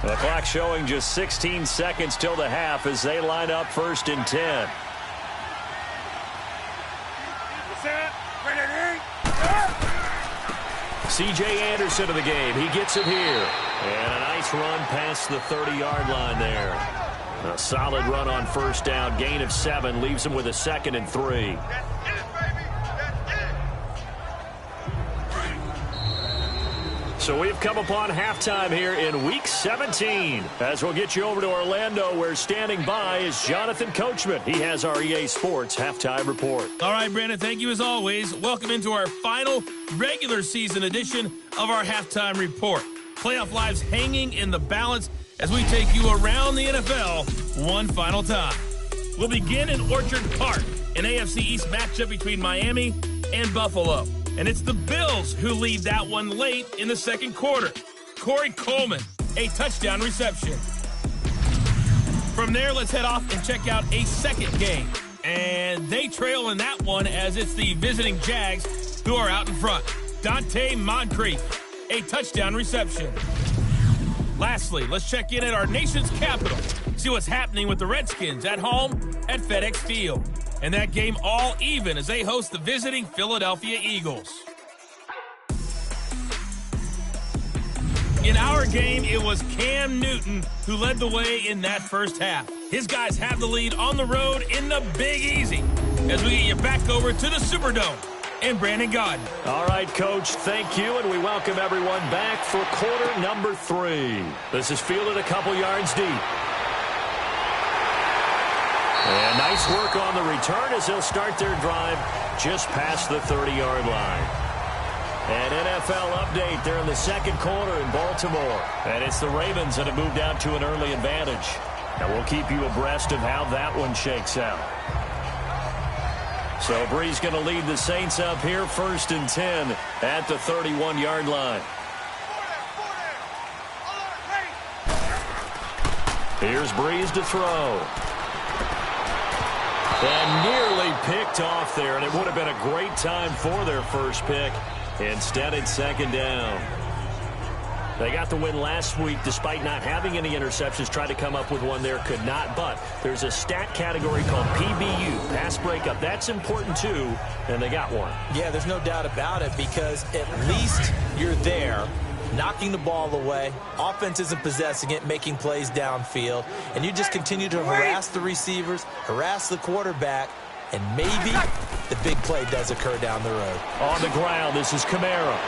[SPEAKER 2] The clock showing just 16 seconds till the half as they line up 1st and 10. C.J. Anderson of the game. He gets it here. And a nice run past the 30-yard line there. A solid run on first down. Gain of 7 leaves him with a 2nd and 3. So we've come upon halftime here in Week 17. As we'll get you over to Orlando, where standing by is Jonathan Coachman. He has our EA Sports Halftime Report.
[SPEAKER 1] All right, Brandon, thank you as always. Welcome into our final regular season edition of our Halftime Report. Playoff lives hanging in the balance as we take you around the NFL one final time. We'll begin in Orchard Park, an AFC East matchup between Miami and Buffalo. And it's the Bills who lead that one late in the second quarter. Corey Coleman, a touchdown reception. From there, let's head off and check out a second game. And they trail in that one as it's the visiting Jags who are out in front. Dante Moncrief, a touchdown reception. Lastly, let's check in at our nation's capital. See what's happening with the Redskins at home at FedEx Field. And that game all even as they host the visiting Philadelphia Eagles. In our game, it was Cam Newton who led the way in that first half. His guys have the lead on the road in the Big Easy as we get you back over to the Superdome and Brandon Gaudin. All right, Coach, thank you, and we welcome everyone back for quarter number 3. This is fielded a couple yards deep. And nice work on the return as they'll start their drive just past the 30-yard line. An NFL update there in the second quarter in Baltimore. And it's the Ravens that have moved out to an early advantage. And we'll keep you abreast of how that one shakes out. So Breeze going to lead the Saints up here 1st and 10 at the 31-yard line. Here's Breeze to throw. And nearly picked off there, and it would have been a great time for their first pick. Instead, it's second down. They got the win last week despite not having any interceptions. Tried to come up with one there, could not. But there's a stat category called PBU, pass breakup. That's important too, and they got one. Yeah, there's no doubt about it because at least you're there, knocking the ball away. Offense isn't possessing it, making plays downfield. And you just continue to harass the receivers, harass the quarterback, and maybe the big play does occur down the road. On the ground, this is Kamara.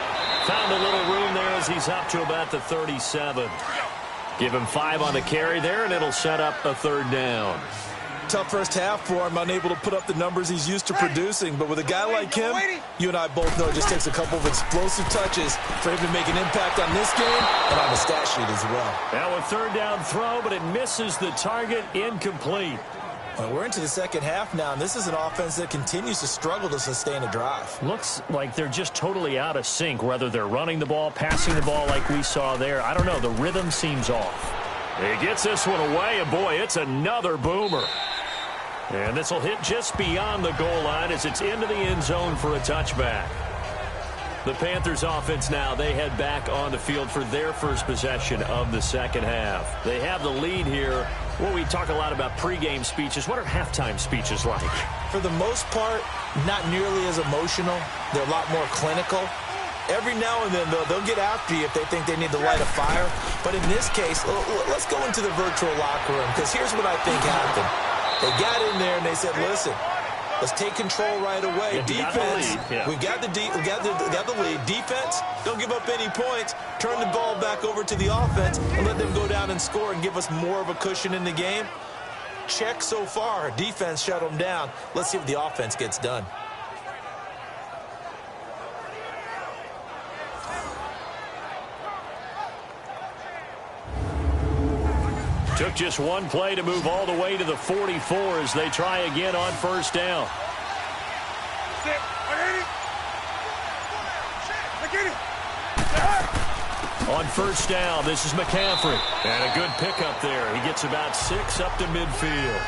[SPEAKER 1] Found a little room there as he's up to about the 37. Give him 5 on the carry there, and it'll set up a third down. Tough first half for him, unable to put up the numbers he's used to producing. But with a guy like him, you and I both know it just takes a couple of explosive touches for him to make an impact on this game and on the stat sheet as well. Now a third down throw, but it misses the target, incomplete. Well, we're into the second half now, and this is an offense that continues to struggle to sustain a drive. Looks like they're just totally out of sync, whether they're running the ball, passing the ball like we saw there. I don't know. The rhythm seems off. He gets this one away, and boy, it's another boomer. And this will hit just beyond the goal line as it's into the end zone for a touchback. The Panthers offense now, they head back on the field for their first possession of the second half. They have the lead here
[SPEAKER 2] Well, we talk a lot about pregame speeches. What are halftime speeches like?
[SPEAKER 3] For the most part, not nearly as emotional. They're a lot more clinical. Every now and then, though, they'll get after you if they think they need to light a fire. But in this case, let's go into the virtual locker room, because here's what I think happened. They got in there and they said, listen, let's take control right away. Defense, we got the lead. Defense, don't give up any points. Turn the ball back over to the offense and let them go down and score and give us more of a cushion in the game. Check so far. Defense shut them down. Let's see if the offense gets done.
[SPEAKER 2] Took just one play to move all the way to the 44 as they try again on first down. On first down, this is McCaffrey. And a good pickup there. He gets about 6 up to midfield.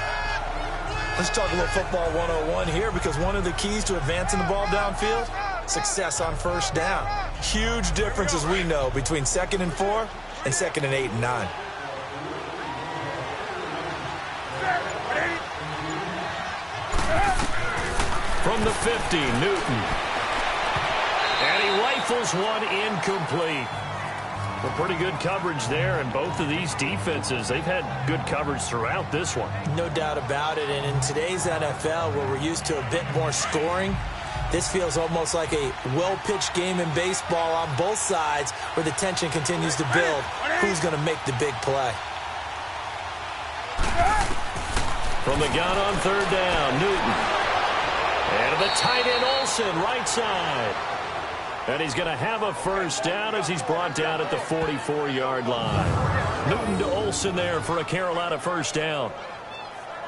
[SPEAKER 3] Let's talk a little football 101 here, because one of the keys to advancing the ball downfield, success on first down. Huge difference, as we know, between 2nd and 4 and 2nd and 8 and 9.
[SPEAKER 2] From the 50, Newton. And he rifles one incomplete. Well, pretty good coverage there, and both of these defenses, they've had good coverage throughout this one.
[SPEAKER 3] No doubt about it, and in today's NFL, where we're used to a bit more scoring, this feels almost like a well-pitched game in baseball on both sides, where the tension continues to build. Who's going to make the big play?
[SPEAKER 2] From the gun on third down, Newton. And the tight end, Olsen, right side. And he's going to have a first down as he's brought down at the 44-yard line. Newton to Olsen there for a Carolina first down.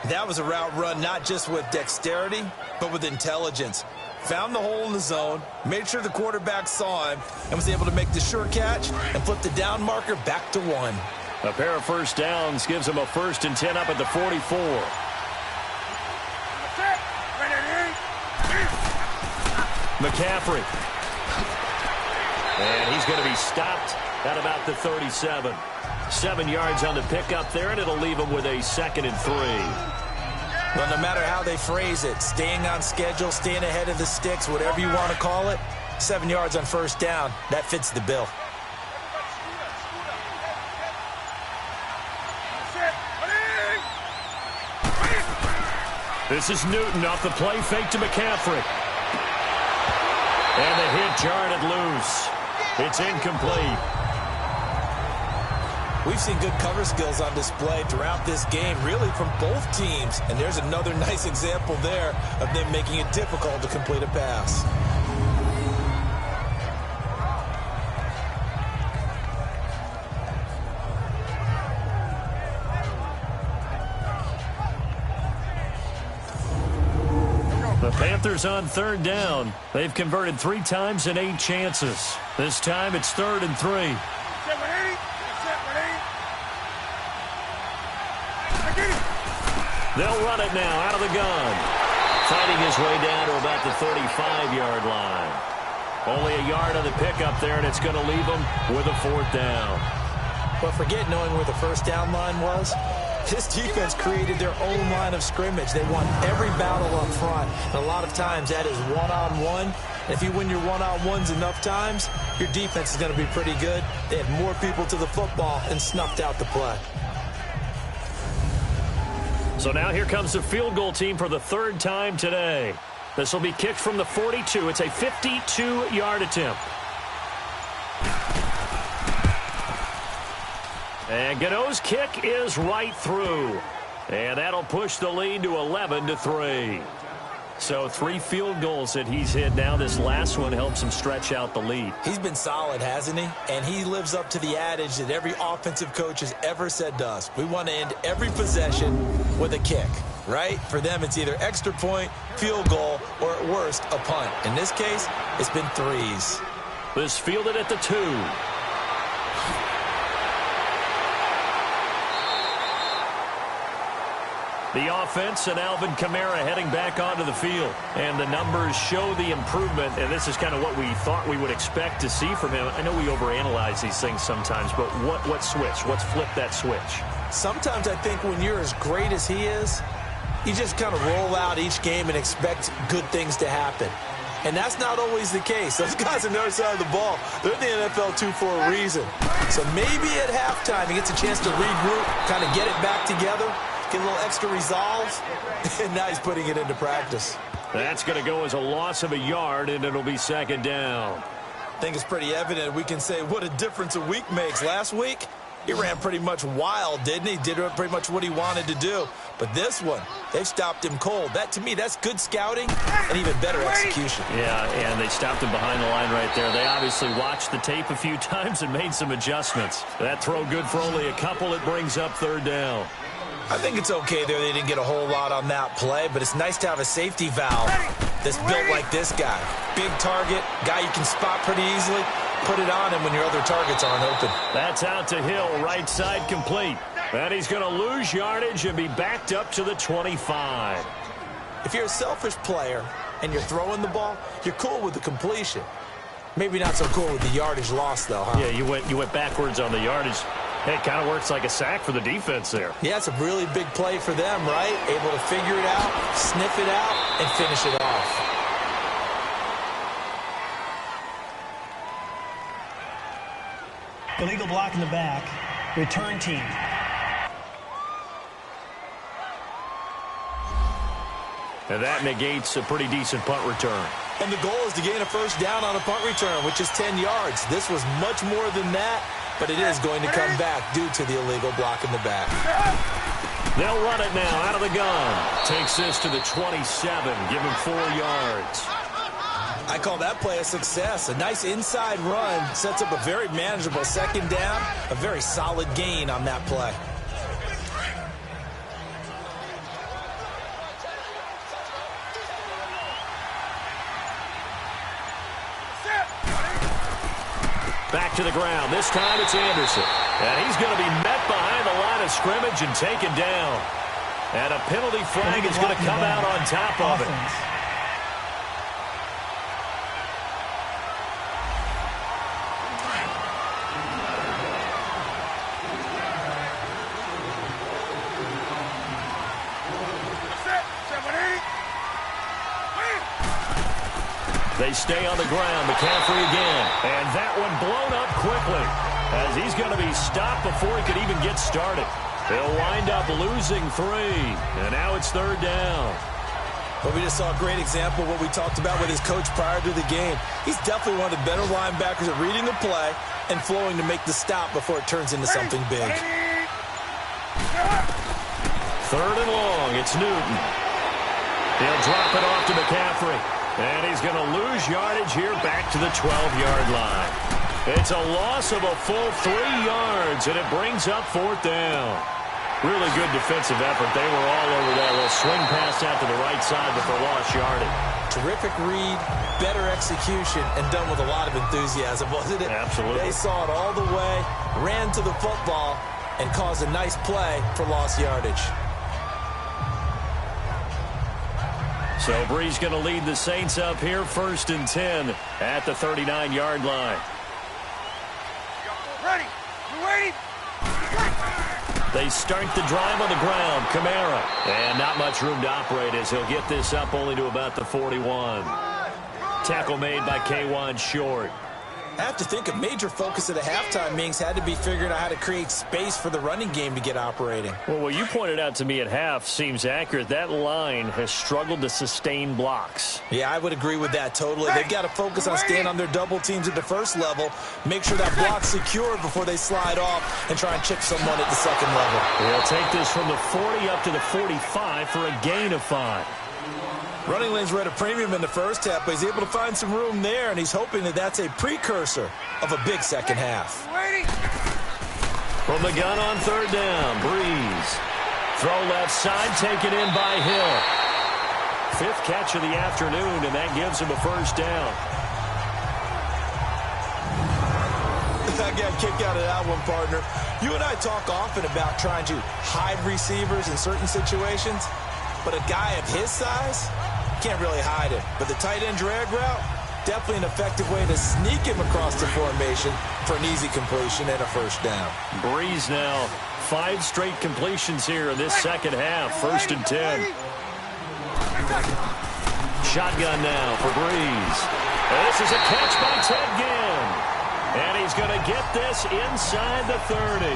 [SPEAKER 3] That was a route run not just with dexterity, but with intelligence. Found the hole in the zone, made sure the quarterback saw him, and was able to make the sure catch and flip the down marker back to 1.
[SPEAKER 2] A pair of first downs gives him a 1st and 10 up at the 44. McCaffrey. And he's going to be stopped at about the 37. 7 yards on the pickup there, and it'll leave him with a 2nd and 3.
[SPEAKER 3] Well, no matter how they phrase it, staying on schedule, staying ahead of the sticks, whatever you want to call it, 7 yards on first down, that fits the bill.
[SPEAKER 2] This is Newton off the play fake to McCaffrey. And the hit jarred loose. It's incomplete.
[SPEAKER 3] We've seen good cover skills on display throughout this game, really from both teams. And there's another nice example there of them making it difficult to complete a pass.
[SPEAKER 2] The Panthers on third down. They've converted 3 times in 8 chances. This time it's 3rd and 3. They'll run it now out of the gun. Fighting his way down to about the 35-yard line. Only a yard on the pickup there, and it's going to leave them with a 4th down.
[SPEAKER 3] But forget knowing where the first down line was. This defense created their own line of scrimmage. They won every battle up front. And a lot of times that is one-on-one. And if you win your one-on-ones enough times, your defense is going to be pretty good. They had more people to the football and snuffed out the play.
[SPEAKER 2] So now here comes the field goal team for the 3rd time today. This will be kicked from the 42. It's a 52-yard attempt. And Gano's kick is right through. And that'll push the lead to 11-3. So 3 field goals that he's hit now. This last one helps him stretch out the lead.
[SPEAKER 3] He's been solid, hasn't he? And he lives up to the adage that every offensive coach has ever said to us. We want to end every possession with a kick, right? For them, it's either extra point, field goal, or at worst, a punt. In this case, it's been 3s.
[SPEAKER 2] This fielded at the 2. The offense and Alvin Kamara heading back onto the field. And the numbers show the improvement, and this is kind of what we thought we would expect to see from him. I know we overanalyze these things sometimes, but what switch? What's flipped that switch?
[SPEAKER 3] Sometimes I think when you're as great as he is, you just kind of roll out each game and expect good things to happen. And that's not always the case. Those guys on the other side of the ball, they're in the NFL too for a reason. So maybe at halftime he gets a chance to regroup, kind of get it back together, get a little extra resolve, and now he's putting it into practice.
[SPEAKER 2] That's going to go as a loss of a yard, and it'll be second down.
[SPEAKER 3] I think it's pretty evident we can say what a difference a week makes. Last week, he ran pretty much wild, didn't he? Did pretty much what he wanted to do. But this one, they've stopped him cold. That, to me, that's good scouting and even better execution.
[SPEAKER 2] Yeah, and they stopped him behind the line right there. They obviously watched the tape a few times and made some adjustments. That throw good for only a couple. It brings up third down.
[SPEAKER 3] I think it's okay there. They didn't get a whole lot on that play, but it's nice to have a safety valve that's built like this guy. Big target, guy you can spot pretty easily. Put it on him when your other targets aren't open.
[SPEAKER 2] That's out to Hill, right side complete. And he's going to lose yardage and be backed up to the 25.
[SPEAKER 3] If you're a selfish player and you're throwing the ball, you're cool with the completion. Maybe not so cool with the yardage loss, though, huh?
[SPEAKER 2] Yeah, you went backwards on the yardage. Hey, it kind of works like a sack for the defense there.
[SPEAKER 3] Yeah, it's a really big play for them, right? Able to figure it out, sniff it out, and finish it off.
[SPEAKER 4] Illegal block in the back. Return team.
[SPEAKER 2] And that negates a pretty decent punt return.
[SPEAKER 3] And the goal is to gain a first down on a punt return, which is 10 yards. This was much more than that, but it is going to come back due to the illegal block in the back.
[SPEAKER 2] They'll run it now out of the gun. Takes this to the 27. Give him 4 yards.
[SPEAKER 3] I call that play a success. A nice inside run sets up a very manageable second down. A very solid gain on that play.
[SPEAKER 2] Back to the ground. This time it's Anderson. And he's going to be met behind the line of scrimmage and taken down. And a penalty flag is going to come out on top of it. They stay on the ground. McCaffrey again. And that one blown up quickly as he's going to be stopped before he could even get started. They'll wind up losing 3. And now it's third down.
[SPEAKER 3] Well, we just saw a great example of what we talked about with his coach prior to the game. He's definitely one of the better linebackers at reading the play and flowing to make the stop before it turns into something big.
[SPEAKER 2] Third and long. It's Newton. He'll drop it off to McCaffrey. And he's going to lose yardage here back to the 12-yard line. It's a loss of a full 3 yards, and it brings up fourth down. Really good defensive effort. They were all over that little swing pass out to the right side, but for lost yardage.
[SPEAKER 3] Terrific read, better execution, and done with a lot of enthusiasm, wasn't it?
[SPEAKER 2] Absolutely.
[SPEAKER 3] They saw it all the way, ran to the football, and caused a nice play for lost yardage.
[SPEAKER 2] So Bree's going to lead the Saints up here, 1st and 10 at the 39-yard line.
[SPEAKER 5] Ready. You waiting?
[SPEAKER 2] They start the drive on the ground. Kamara. And not much room to operate as he'll get this up only to about the 41. Tackle made by K'Wan Short.
[SPEAKER 3] I have to think a major focus of the halftime meetings had to be figuring out how to create space for the running game to get operating.
[SPEAKER 2] Well, what you pointed out to me at half seems accurate. That line has struggled to sustain blocks.
[SPEAKER 3] Yeah, I would agree with that totally. They've got to focus on staying on their double teams at the first level, make sure that block's secure before they slide off and try and chip someone at the second level.
[SPEAKER 2] They'll take this from the 40 up to the 45 for a gain of 5.
[SPEAKER 3] Running lanes were at a premium in the first half, but he's able to find some room there, and he's hoping that that's a precursor of a big second half.
[SPEAKER 2] From the gun on third down, Breeze. Throw left side, taken in by Hill. 5th catch of the afternoon, and that gives him a first down.
[SPEAKER 3] I got a kick out of that one, partner. You and I talk often about trying to hide receivers in certain situations, but a guy of his size can't really hide it. But the tight end drag route, definitely an effective way to sneak him across the formation for an easy completion and a first down.
[SPEAKER 2] Breeze now 5 straight completions here in this second half. 1st and 10. Shotgun now for Breeze. And this is a catch by Ted Ginn. And he's going to get this inside the 30.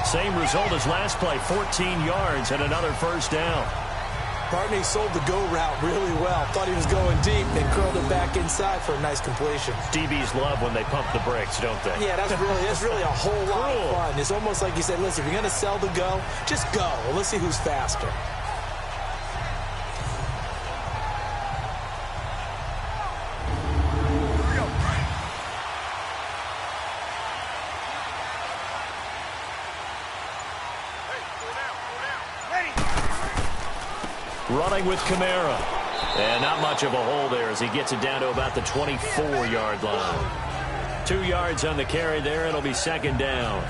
[SPEAKER 2] Same result as last play, 14 yards and another 1st down.
[SPEAKER 3] Barney sold the go route really well. Thought he was going deep and curled it back inside for a nice completion.
[SPEAKER 2] DBs love when they pump the brakes, don't they?
[SPEAKER 3] Yeah, that's really a whole lot of fun. It's almost like you said, listen, if you're going to sell the go, just go. Well, let's see who's faster.
[SPEAKER 2] Running with Kamara. And not much of a hole there as he gets it down to about the 24-yard line. 2 yards on the carry there. It'll be 2nd down.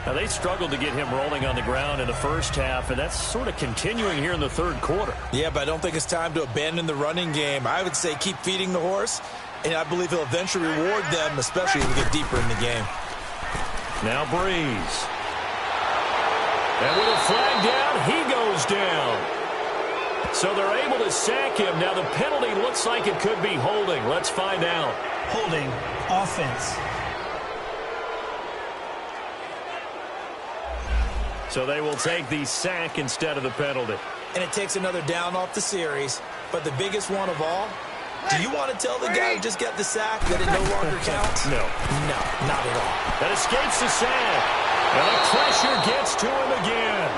[SPEAKER 2] Now, they struggled to get him rolling on the ground in the first half, and that's sort of continuing here in the 3rd quarter.
[SPEAKER 3] Yeah, but I don't think it's time to abandon the running game. I would say keep feeding the horse, and I believe he'll eventually reward them, especially as we get deeper in the game.
[SPEAKER 2] Now Breeze. And with a flag down, he goes down. So they're able to sack him. Now the penalty looks like it could be holding. Let's find out.
[SPEAKER 4] Holding. Offense.
[SPEAKER 2] So they will take the sack instead of the penalty.
[SPEAKER 3] And it takes another down off the series. But the biggest one of all, do you want to tell the guy who just got the sack that it no longer counts?
[SPEAKER 2] No.
[SPEAKER 3] No, not at all.
[SPEAKER 2] That escapes the sack. And the pressure gets to him again.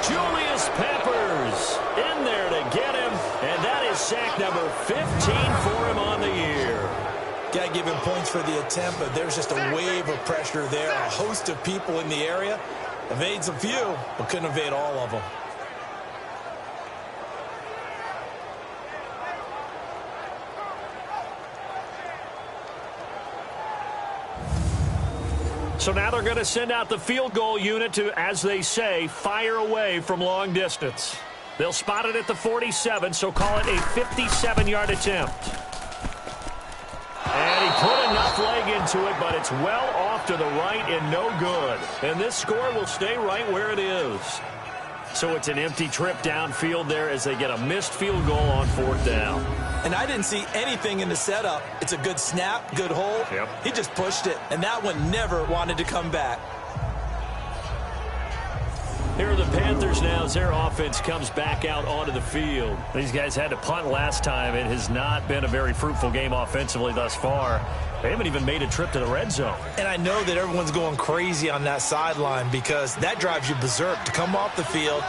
[SPEAKER 2] Julius Peppers in there to get him. And that is sack number 15 for him on the year.
[SPEAKER 3] Got to give him points for the attempt, but there's just a wave of pressure there. A host of people in the area. Evades a few, but couldn't evade all of them.
[SPEAKER 2] So now they're going to send out the field goal unit to, as they say, fire away from long distance. They'll spot it at the 47, so call it a 57-yard attempt. And he put enough leg into it, but it's well off to the right and no good. And this score will stay right where it is. So it's an empty trip downfield there as they get a missed field goal on 4th down.
[SPEAKER 3] And I didn't see anything in the setup. It's a good snap, good hold.
[SPEAKER 2] Yep.
[SPEAKER 3] He just pushed it, and that one never wanted to come back.
[SPEAKER 2] Here are the Panthers now as their offense comes back out onto the field. These guys had to punt last time. It has not been a very fruitful game offensively thus far. They haven't even made a trip to the red zone. And
[SPEAKER 3] I know that everyone's going crazy on that sideline because that drives you berserk to come off the field,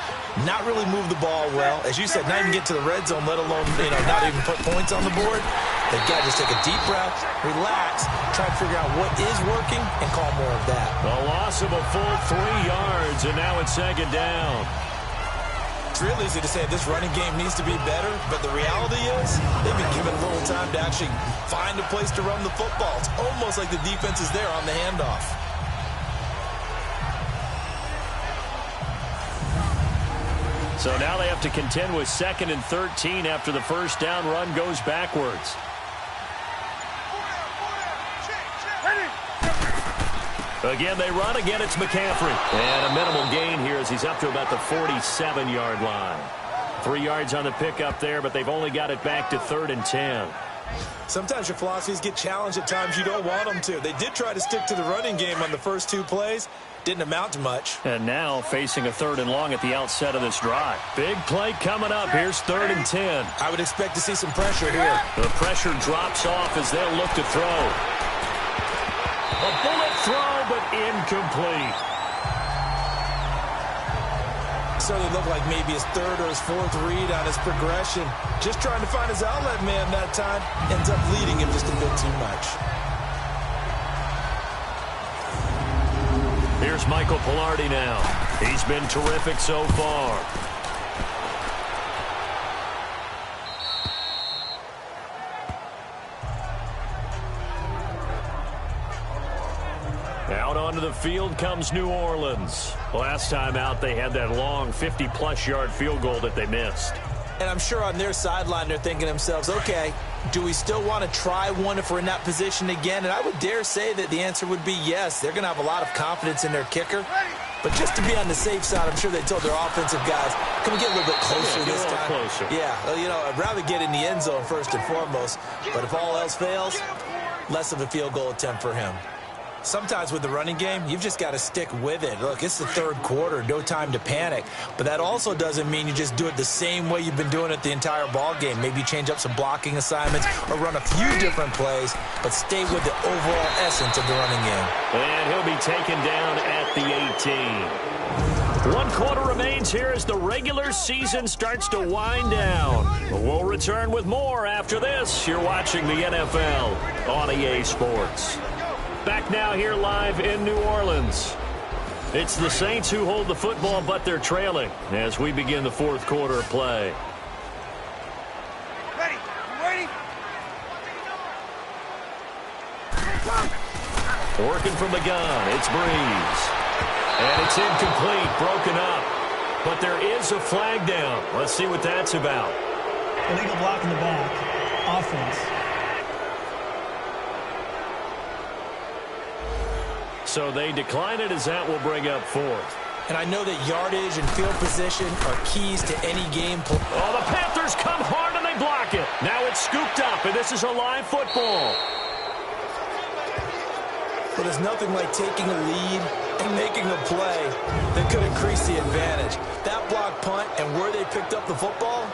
[SPEAKER 3] not really move the ball well. As you said, not even get to the red zone, let alone not even put points on the board. They've got to just take a deep breath, relax, try to figure out what is working, and call more of that.
[SPEAKER 2] A loss of a full 3 yards, and now it's 2nd down.
[SPEAKER 3] It's real easy to say this running game needs to be better, but the reality is they've been given a little time to actually find a place to run the football. It's almost like the defense is there on the handoff.
[SPEAKER 2] So now they have to contend with 2nd and 13 after the 1st down run goes backwards. Again, they run. Again, it's McCaffrey. And a minimal gain here as he's up to about the 47-yard line. 3 yards on the pickup there, but they've only got it back to 3rd and 10.
[SPEAKER 3] Sometimes your philosophies get challenged at times you don't want them to. They did try to stick to the running game on the first 2 plays. Didn't amount to much.
[SPEAKER 2] And now facing a 3rd and long at the outset of this drive. Big play coming up. Here's 3rd and 10.
[SPEAKER 3] I would expect to see some pressure here.
[SPEAKER 2] The pressure drops off as they'll look to throw. A bullet throw, but incomplete.
[SPEAKER 3] Certainly looked like maybe his 3rd or his 4th read on his progression. Just trying to find his outlet man that time. Ends up leading him just a bit too much.
[SPEAKER 2] Here's Michael Pilardi now. He's been terrific so far. Out onto the field comes New Orleans. Last time out, they had that long 50-plus yard field goal that they missed.
[SPEAKER 3] And I'm sure on their sideline they're thinking to themselves, okay, do we still want to try one if we're in that position again? And I would dare say that the answer would be yes. They're going to have a lot of confidence in their kicker. But just to be on the safe side, I'm sure they told their offensive guys, can we get a little bit closer this time?
[SPEAKER 2] Closer.
[SPEAKER 3] Yeah, I'd rather get in the end zone first and foremost. But if all else fails, less of a field goal attempt for him. Sometimes with the running game, you've just got to stick with it. Look, it's the third quarter, no time to panic. But that also doesn't mean you just do it the same way you've been doing it the entire ball game. Maybe change up some blocking assignments or run a few different plays, but stay with the overall essence of the running game.
[SPEAKER 2] And he'll be taken down at the 18. 1 quarter remains here as the regular season starts to wind down. We'll return with more after this. You're watching the NFL on EA Sports. Back now here live in New Orleans. It's the Saints who hold the football, but they're trailing as we begin the fourth quarter of play.
[SPEAKER 5] Ready? You waiting?
[SPEAKER 2] Working from the gun, it's Breeze. And it's incomplete, broken up. But there is a flag down. Let's see what that's about.
[SPEAKER 4] Illegal block in the back. Offense.
[SPEAKER 2] So they decline it as that will bring up fourth.
[SPEAKER 3] And I know that yardage and field position are keys to any game.
[SPEAKER 2] Oh, the Panthers come hard and they block it. Now it's scooped up, and this is a live football.
[SPEAKER 3] But there's nothing like taking a lead and making a play that could increase the advantage. That block punt and where they picked up the football,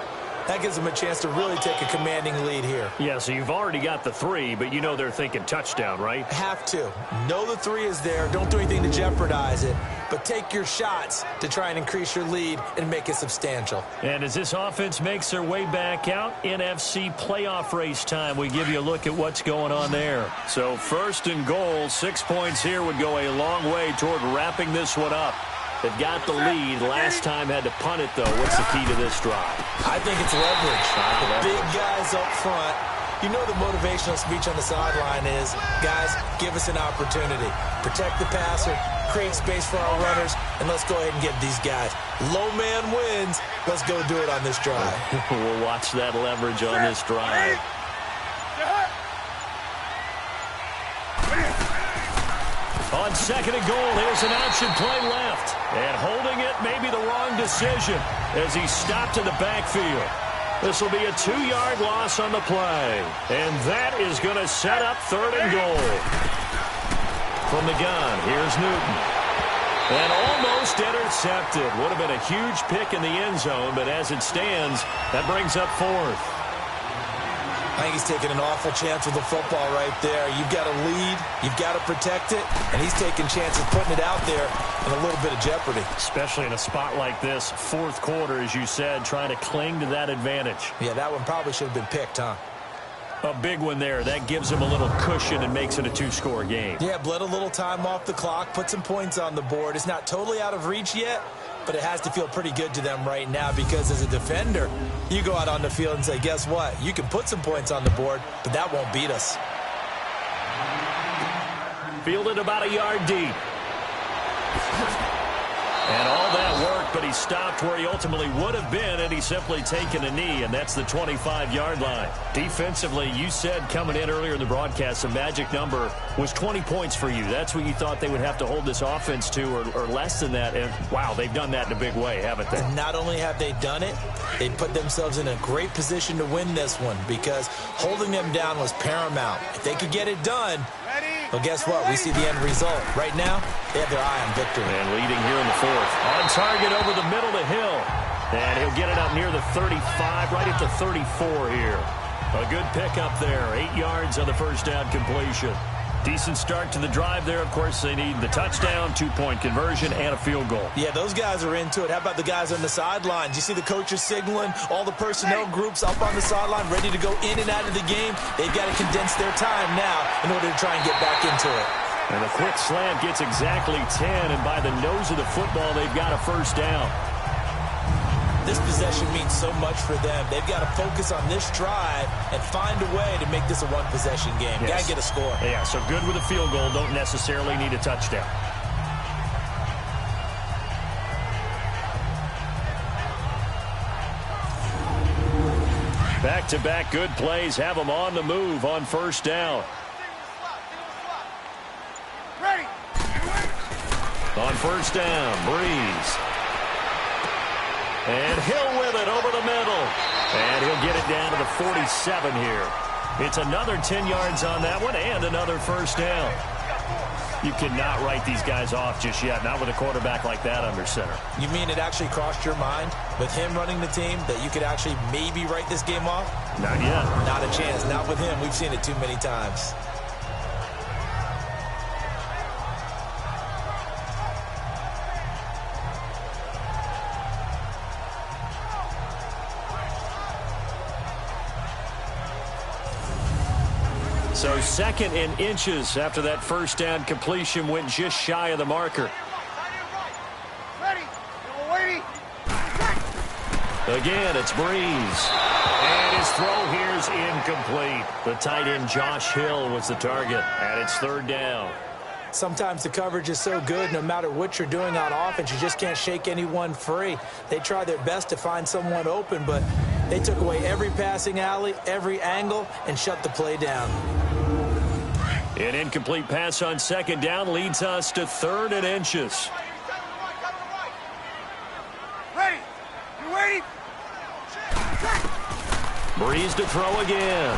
[SPEAKER 3] that gives them a chance to really take a commanding lead here.
[SPEAKER 2] Yeah, so you've already got the 3, but you know they're thinking touchdown, right?
[SPEAKER 3] Have to. Know the 3 is there. Don't do anything to jeopardize it. But take your shots to try and increase your lead and make it substantial.
[SPEAKER 2] And as this offense makes their way back out, NFC playoff race time, we give you a look at what's going on there. So first and goal, 6 points here would go a long way toward wrapping this one up. They've got the lead. Last time had to punt it, though. What's the key to this drive?
[SPEAKER 3] I think it's leverage. The big guys up front. You know the motivational speech on the sideline is, guys, give us an opportunity. Protect the passer, create space for our runners, and let's go ahead and get these guys. Low man wins. Let's go do it on this drive.
[SPEAKER 2] We'll watch that leverage on this drive. On second and goal, here's an option play left. And holding it may be the wrong decision as he stopped in the backfield. This will be a 2-yard loss on the play. And that is going to set up third and goal. From the gun, here's Newton. And almost intercepted. Would have been a huge pick in the end zone, but as it stands, that brings up fourth.
[SPEAKER 3] I think he's taking an awful chance with the football right there. You've got to lead, you've got to protect it, and he's taking chances putting it out there in a little bit of jeopardy.
[SPEAKER 2] Especially in a spot like this, fourth quarter, as you said, trying to cling to that advantage.
[SPEAKER 3] Yeah, that one probably should have been picked, huh?
[SPEAKER 2] A big one there. That gives him a little cushion and makes it a 2-score game.
[SPEAKER 3] Yeah, bled a little time off the clock, put some points on the board. It's not totally out of reach yet, but it has to feel pretty good to them right now because as a defender, you go out on the field and say, guess what? You can put some points on the board, but that won't beat us.
[SPEAKER 2] Fielded about a yard deep. And all that work, but he stopped where he ultimately would have been, and he's simply taken a knee, and that's the 25-yard line. Defensively, you said coming in earlier in the broadcast, the magic number was 20 points for you. That's what you thought they would have to hold this offense to, or less than that. And, wow, they've done that in a big way, haven't they?
[SPEAKER 3] And not only have they done it, they put themselves in a great position to win this one because holding them down was paramount. If they could get it done, well, guess what? We see the end result. Right now, they have their eye on victory.
[SPEAKER 2] And leading here in the fourth. On target over the middle to Hill. And he'll get it up near the 35, right at the 34 here. A good pickup there. 8 yards on the first down completion. Decent start to the drive there. Of course, they need the touchdown, 2-point conversion, and a field goal.
[SPEAKER 3] Yeah, those guys are into it. How about the guys on the sidelines? You see the coaches signaling, all the personnel groups up on the sideline ready to go in and out of the game. They've got to condense their time now in order to try and get back into it.
[SPEAKER 2] And a quick slant gets exactly 10, and by the nose of the football, they've got a first down.
[SPEAKER 3] This possession means so much for them. They've got to focus on this drive and find a way to make this a one-possession game.
[SPEAKER 2] Yes.
[SPEAKER 3] Got to get a score.
[SPEAKER 2] Yeah, so good with a field goal. Don't necessarily need a touchdown. Back-to-back good plays have them on the move on first down. On first down, Breeze. And Hill with it over the middle. And he'll get it down to the 47 here. It's another 10 yards on that one and another first down. You cannot write these guys off just yet, not with a quarterback like that under center.
[SPEAKER 3] You mean it actually crossed your mind with him running the team that you could actually maybe write this game off?
[SPEAKER 2] Not yet.
[SPEAKER 3] Not a chance. Not with him. We've seen it too many times.
[SPEAKER 2] So 2nd and inches after that first down completion went just shy of the marker.
[SPEAKER 5] Ready. Waiting.
[SPEAKER 2] Again, it's Breeze. And his throw here is incomplete. The tight end Josh Hill was the target, and it's 3rd down.
[SPEAKER 3] Sometimes the coverage is so good, no matter what you're doing on offense, you just can't shake anyone free. They try their best to find someone open, but they took away every passing alley, every angle, and shut the play down.
[SPEAKER 2] An incomplete pass on 2nd down leads us to 3rd and inches.
[SPEAKER 5] Ready. You waiting?
[SPEAKER 2] Breeze to throw again.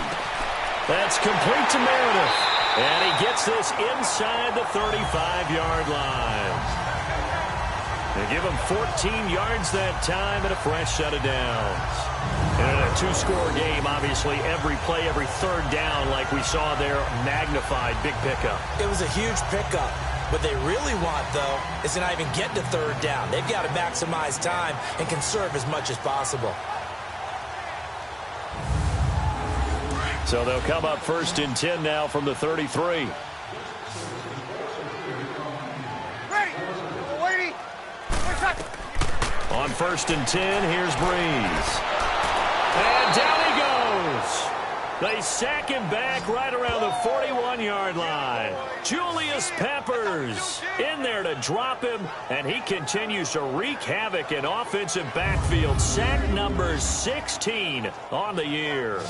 [SPEAKER 2] That's complete to Meredith. And he gets this inside the 35-yard line. They give him 14 yards that time and a fresh set of downs. And in a 2-score game, obviously, every play, every 3rd down, like we saw there, magnified, big pickup.
[SPEAKER 3] It was a huge pickup. What they really want, though, is to not even get to 3rd down. They've got to maximize time and conserve as much as possible.
[SPEAKER 2] So they'll come up 1st and 10 now from the 33.
[SPEAKER 5] Ready. Waiting.
[SPEAKER 2] On 1st and 10, here's Breeze. And down he goes. They sack him back right around the 41-yard line. Julius Peppers in there to drop him, and he continues to wreak havoc in offensive backfield. Sack number 16 on the year.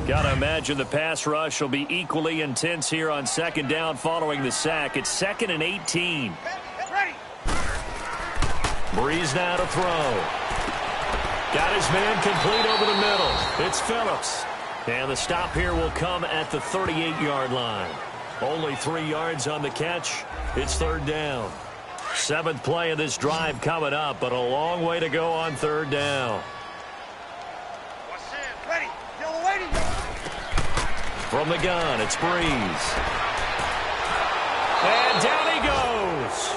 [SPEAKER 2] Gotta imagine the pass rush will be equally intense here on 2nd down following the sack. It's 2nd and 18.
[SPEAKER 5] Ready.
[SPEAKER 2] Breeze now to throw. Got his man complete over the middle. It's Phillips. And the stop here will come at the 38-yard line. Only 3 yards on the catch. It's 3rd down. 7th play of this drive coming up, but a long way to go on 3rd down.
[SPEAKER 5] Ready. Yellow waiting.
[SPEAKER 2] From the gun, it's Breeze. And down he goes.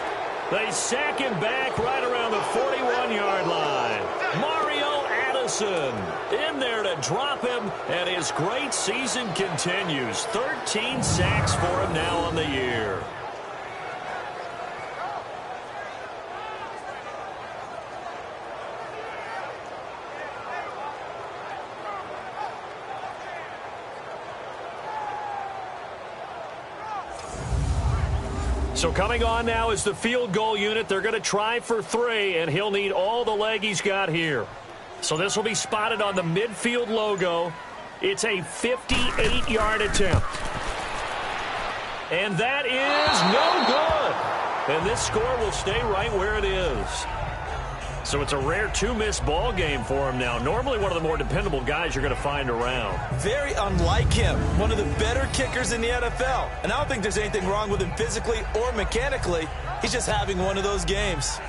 [SPEAKER 2] They sack him back right around the 41-yard line. Mario Addison in there to drop him, and his great season continues. 13 sacks for him now on the year. So coming on now is the field goal unit. They're going to try for 3, and he'll need all the leg he's got here. So this will be spotted on the midfield logo. It's a 58-yard attempt. And that is no good. And this score will stay right where it is. So it's a rare 2-miss ball game for him now. Normally one of the more dependable guys you're going to find around.
[SPEAKER 3] Very unlike him. One of the better kickers in the NFL. And I don't think there's anything wrong with him physically or mechanically. He's just having one of those games.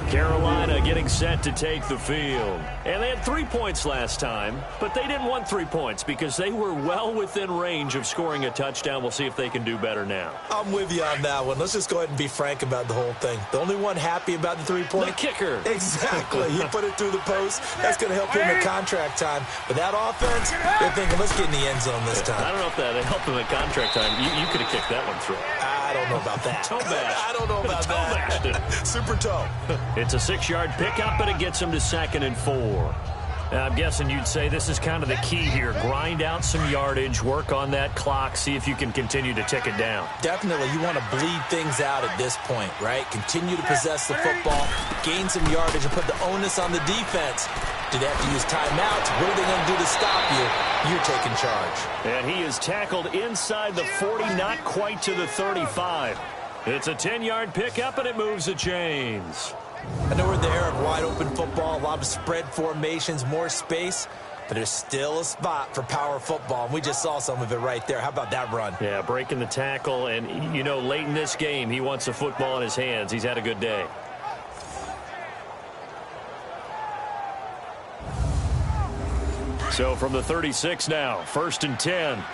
[SPEAKER 2] Carolina getting set to take the field. And they had 3 points last time, but they didn't want 3 points because they were well within range of scoring a touchdown. We'll see if they can do better now.
[SPEAKER 3] I'm with you on that one. Let's just go ahead and be frank about the whole thing. The only one happy about the 3-point?
[SPEAKER 2] The kicker.
[SPEAKER 3] Exactly. He put it through the post. That's going to help him at contract time. But that offense, they're thinking, let's get in the end zone this time.
[SPEAKER 2] I don't know if that helped him at contract time. You could have kicked that one through.
[SPEAKER 3] I don't know about that.
[SPEAKER 2] Toe bash.
[SPEAKER 3] I don't know about
[SPEAKER 2] toe
[SPEAKER 3] that.
[SPEAKER 2] Bashed it.
[SPEAKER 3] Super toe.
[SPEAKER 2] It's a 6-yard pickup, but it gets him to 2nd and 4. I'm guessing you'd say this is kind of the key here. Grind out some yardage, work on that clock, see if you can continue to tick it down.
[SPEAKER 3] Definitely, you want to bleed things out at this point, right? Continue to possess the football, gain some yardage, and put the onus on the defense. Do they have to use timeouts? What are they going to do to stop you? You're taking charge.
[SPEAKER 2] And he is tackled inside the 40, not quite to the 35. It's a 10-yard pickup, and it moves the chains.
[SPEAKER 3] I know we're in the era of wide-open football, a lot of spread formations, more space, but there's still a spot for power football, and we just saw some of it right there. How about that run?
[SPEAKER 2] Yeah, breaking the tackle, and, you know, late in this game, he wants the football in his hands. He's had a good day. So from the 36 now, 1st and 10.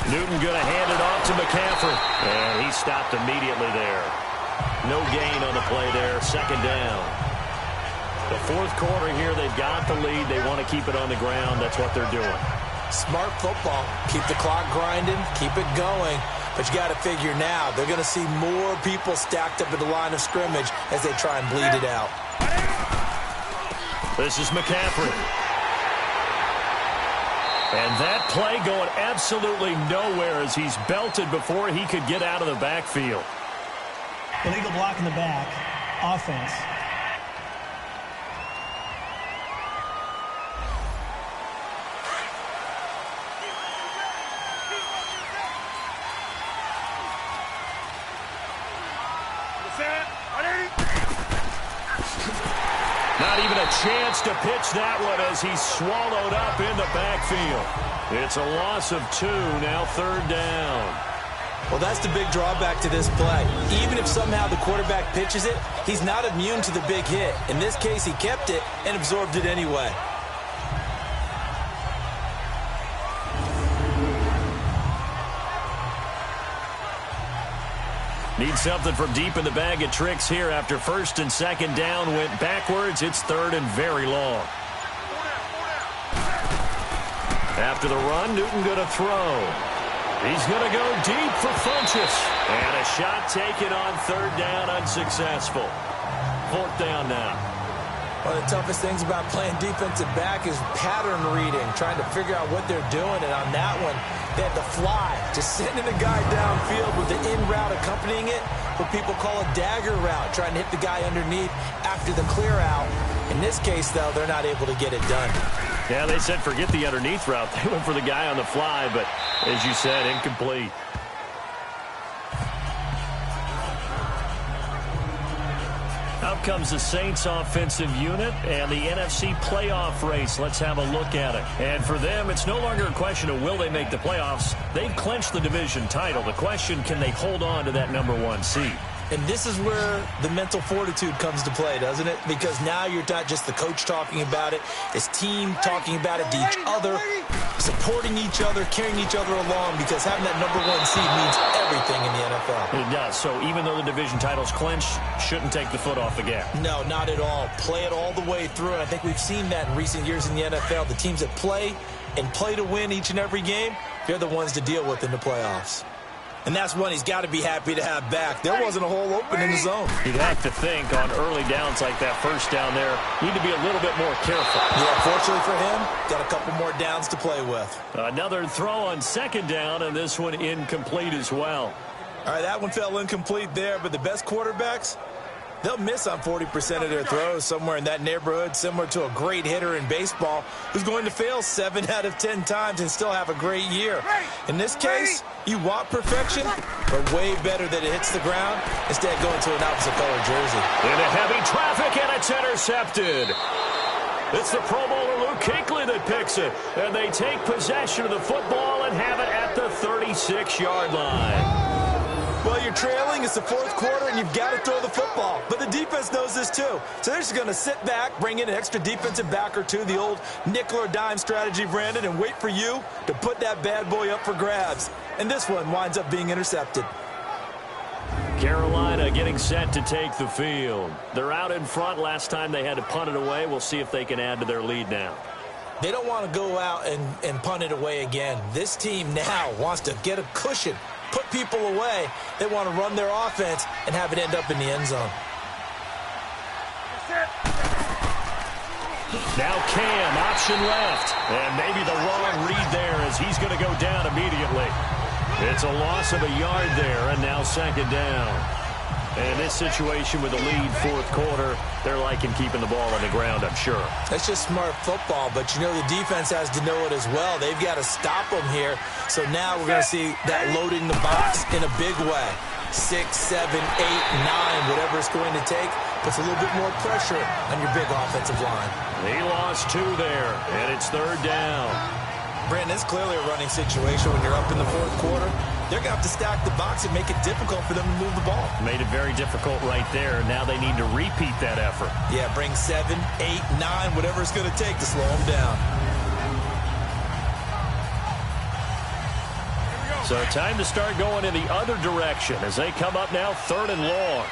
[SPEAKER 2] Newton going to hand it off to McCaffrey. And he stopped immediately there. No gain on the play there. 2nd down. The 4th quarter here, they've got the lead. They want to keep it on the ground. That's what they're doing.
[SPEAKER 3] Smart football. Keep the clock grinding. Keep it going. But you got to figure now, they're going to see more people stacked up at the line of scrimmage as they try and bleed it out.
[SPEAKER 2] This is McCaffrey. And that play going absolutely nowhere as he's belted before he could get out of the backfield.
[SPEAKER 4] Illegal block in the back. Offense.
[SPEAKER 2] Not even a chance to pitch that one as he's swallowed up in the backfield. It's a loss of 2, now 3rd down.
[SPEAKER 3] Well, that's the big drawback to this play. Even if somehow the quarterback pitches it, he's not immune to the big hit. In this case, he kept it and absorbed it anyway.
[SPEAKER 2] Need something from deep in the bag of tricks here after 1st and 2nd down went backwards. It's 3rd and very long. After the run, Newton going to throw. He's going to go deep for Funchess. And a shot taken on 3rd down, unsuccessful. 4th down now.
[SPEAKER 3] One of the toughest things about playing defensive back is pattern reading, trying to figure out what they're doing. And on that one, they had the fly, just sending a guy downfield with the in route accompanying it, what people call a dagger route, trying to hit the guy underneath after the clear out. In this case, though, they're not able to get it done.
[SPEAKER 2] Yeah, they said forget the underneath route. They went for the guy on the fly, but as you said, incomplete. Out comes the Saints offensive unit and the NFC playoff race. Let's have a look at it. And for them, it's no longer a question of will they make the playoffs. They've clinched the division title. The question, can they hold on to that #1 seed?
[SPEAKER 3] And this is where the mental fortitude comes to play, doesn't it? Because now you're not just the coach talking about it, it's team talking about it to each other, supporting each other, carrying each other along, because having that #1 seed means everything in the NFL.
[SPEAKER 2] It does. So even though the division title's clinched, shouldn't take the foot off the gas.
[SPEAKER 3] No, not at all. Play it all the way through, and I think we've seen that in recent years in the NFL. The teams that play and play to win each and every game, they're the ones to deal with in the playoffs. And that's one he's got to be happy to have back. There wasn't a hole open in the zone.
[SPEAKER 2] You'd have to think on early downs like that 1st down there, need to be a little bit more careful.
[SPEAKER 3] Yeah, fortunately for him, got a couple more downs to play with.
[SPEAKER 2] Another throw on 2nd down, and this one incomplete as well.
[SPEAKER 3] All right, that one fell incomplete there, but the best quarterbacks, they'll miss on 40% of their throws, somewhere in that neighborhood, similar to a great hitter in baseball who's going to fail 7 out of 10 times and still have a great year. In this case, you want perfection, but way better that it hits the ground instead of going to an opposite color jersey.
[SPEAKER 2] Into heavy traffic, and it's intercepted. It's the Pro Bowler Luke Kuechly that picks it, and they take possession of the football and have it at the 36-yard line.
[SPEAKER 3] Well, you're trailing. It's the 4th quarter, and you've got to throw the football. But the defense knows this, too. So they're just going to sit back, bring in an extra defensive back or two, the old nickel or dime strategy, Brandon, and wait for you to put that bad boy up for grabs. And this one winds up being intercepted.
[SPEAKER 2] Carolina getting set to take the field. They're out in front. Last time they had to punt it away. We'll see if they can add to their lead now.
[SPEAKER 3] They don't want to go out and punt it away again. This team now wants to get a cushion, put people away. They want to run their offense and have it end up in the end zone.
[SPEAKER 2] Now Cam, option left. And maybe the wrong read there as he's going to go down immediately. It's a loss of a yard there, and now second down. And this situation with the lead fourth quarter, they're liking keeping the ball on the ground, I'm sure.
[SPEAKER 3] That's just smart football, but you know the defense has to know it as well. They've got to stop them here. So now we're going to see that loading the box in a big way. 6, 7, 8, 9, whatever it's going to take, puts a little bit more pressure on your big offensive line.
[SPEAKER 2] He lost 2 there, and it's third down.
[SPEAKER 3] Brandon, it's clearly a running situation when you're up in the fourth quarter. They're going to have to stack the box and make it difficult for them to move the ball.
[SPEAKER 2] Made it very difficult right there. Now they need to repeat that effort.
[SPEAKER 3] Yeah, bring 7, 8, 9, whatever it's going to take to slow them down.
[SPEAKER 2] So time to start going in the other direction as they come up now third and long.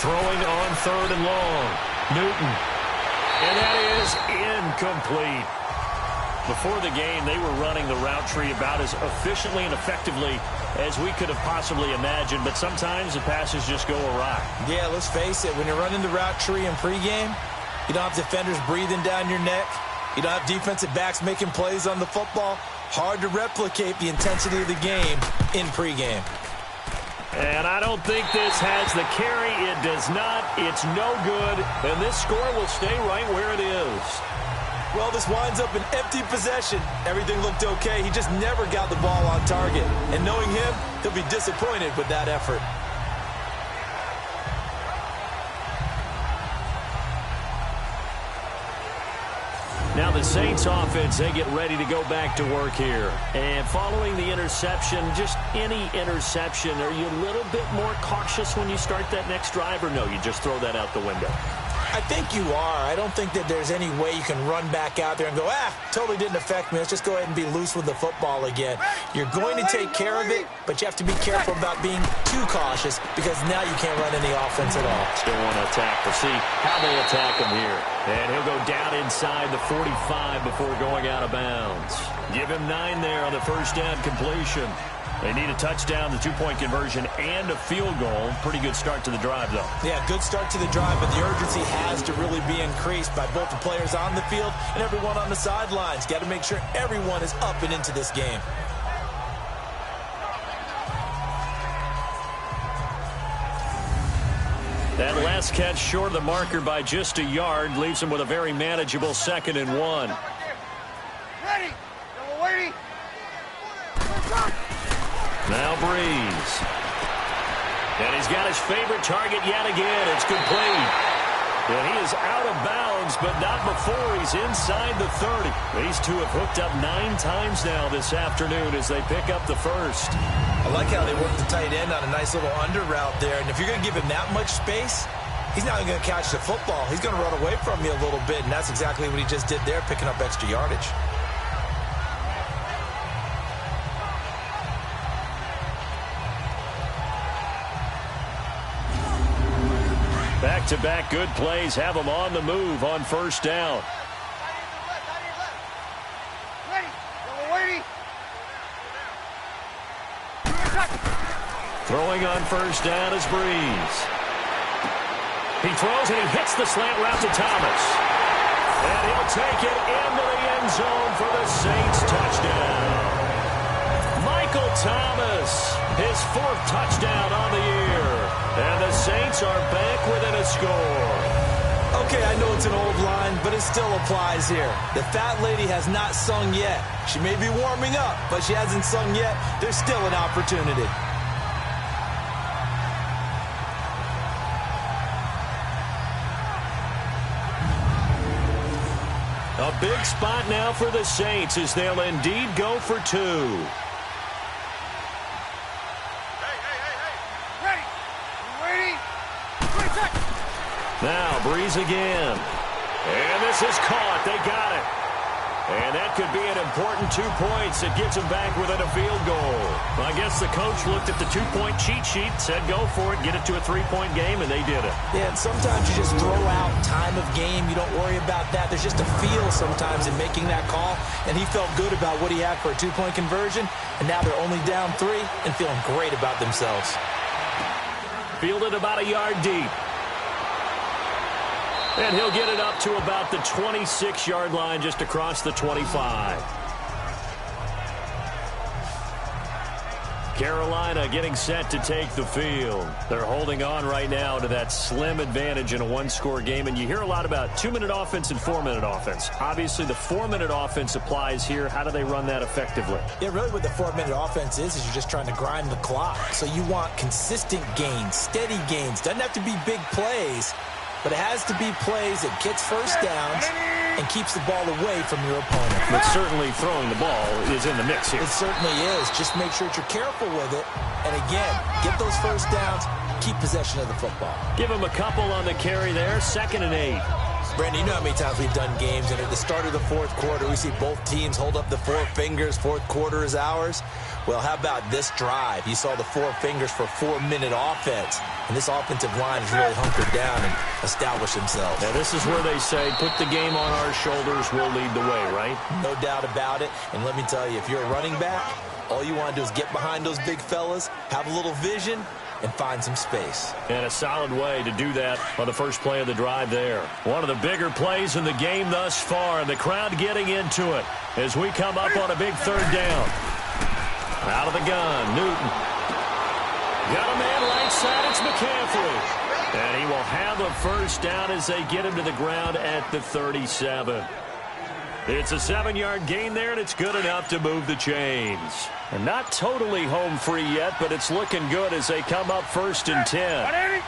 [SPEAKER 2] Throwing on third and long. Newton. And that is incomplete. Before the game, they were running the route tree about as efficiently and effectively as we could have possibly imagined, but sometimes the passes just go awry.
[SPEAKER 3] Yeah, let's face it. When you're running the route tree in pregame, you don't have defenders breathing down your neck. You don't have defensive backs making plays on the football. Hard to replicate the intensity of the game in pregame.
[SPEAKER 2] And I don't think this has the carry. It does not. It's no good. And this score will stay right where it is.
[SPEAKER 3] Well, this winds up an empty possession. Everything looked okay. He just never got the ball on target. And knowing him, he'll be disappointed with that effort.
[SPEAKER 2] Now the Saints offense, they get ready to go back to work here. And following the interception, just any interception, are you a little bit more cautious when you start that next drive, or no, you just throw that out the window?
[SPEAKER 3] I think you are. I don't think that there's any way you can run back out there and go, totally didn't affect me. Let's just go ahead and be loose with the football again. You're going to take care of it, but you have to be careful about being too cautious because now you can't run any offense at all.
[SPEAKER 2] Still want to attack. We'll see how they attack him here. And he'll go down inside the 45 before going out of bounds. Give him 9 there on the first down completion. They need a touchdown, the 2-point conversion, and a field goal. Pretty good start to the drive, though.
[SPEAKER 3] Yeah, good start to the drive, but the urgency has to really be increased by both the players on the field and everyone on the sidelines. Got to make sure everyone is up and into this game.
[SPEAKER 2] That last catch short of the marker by just a yard leaves him with a very manageable 2nd and 1.
[SPEAKER 5] Ready. Waiting.
[SPEAKER 2] Now Breeze. And he's got his favorite target yet again. It's complete. And he is out of bounds, but not before he's inside the 30. These two have hooked up 9 times now this afternoon as they pick up the first.
[SPEAKER 3] I like how they work the tight end on a nice little under route there. And if you're going to give him that much space, he's not going to catch the football. He's going to run away from you a little bit, and that's exactly what he just did there, picking up extra yardage.
[SPEAKER 2] Back-to-back good plays have them on the move on first down.
[SPEAKER 5] Ready. Waiting.
[SPEAKER 2] Throwing on first down is Breeze. He throws and he hits the slant route to Thomas. And he'll take it into the end zone for the Saints touchdown. Michael Thomas, his 4th touchdown on the year. And the Saints are back within a score.
[SPEAKER 3] Okay, I know it's an old line, but it still applies here. The fat lady has not sung yet. She may be warming up, but she hasn't sung yet. There's still an opportunity.
[SPEAKER 2] A big spot now for the Saints as they'll indeed go for 2. Now Breeze again. And this is caught. They got it. And that could be an important 2 points. It gets them back within a field goal. I guess the coach looked at the 2-point cheat sheet, said go for it, get it to a 3-point game, and they did it.
[SPEAKER 3] Yeah, and sometimes you just throw out time of game. You don't worry about that. There's just a feel sometimes in making that call, and he felt good about what he had for a 2-point conversion, and now they're only down 3 and feeling great about themselves.
[SPEAKER 2] Fielded about a yard deep. And he'll get it up to about the 26-yard line, just across the 25. Carolina getting set to take the field. They're holding on right now to that slim advantage in a one-score game. And you hear a lot about 2-minute offense and 4-minute offense. Obviously, the 4-minute offense applies here. How do they run that effectively?
[SPEAKER 3] Yeah, really what the 4-minute offense is you're just trying to grind the clock. So you want consistent gains, steady gains. Doesn't have to be big plays, but it has to be plays that gets first downs and keeps the ball away from your opponent.
[SPEAKER 2] But certainly throwing the ball is in the mix here.
[SPEAKER 3] It certainly is. Just make sure that you're careful with it. And again, get those first downs, keep possession of the football.
[SPEAKER 2] Give him a couple on the carry there, 2nd and 8.
[SPEAKER 3] Brandon, you know how many times we've done games, and at the start of the fourth quarter, we see both teams hold up the 4 fingers, fourth quarter is ours. Well, how about this drive? You saw the 4 fingers for 4-minute offense, and this offensive line has really hunkered down and established themselves.
[SPEAKER 2] Now, this is where they say, put the game on our shoulders, we'll lead the way, right?
[SPEAKER 3] No doubt about it, and let me tell you, if you're a running back, all you want to do is get behind those big fellas, have a little vision, and find some space.
[SPEAKER 2] And a solid way to do that on the first play of the drive there. One of the bigger plays in the game thus far, and the crowd getting into it as we come up on a big 3rd down. Out of the gun, Newton. Got a man right side, it's McCaffrey. And he will have a first down as they get him to the ground at the 37. It's a 7-yard gain there, and it's good enough to move the chains. And not totally home free yet, but it's looking good as they come up 1st and 10.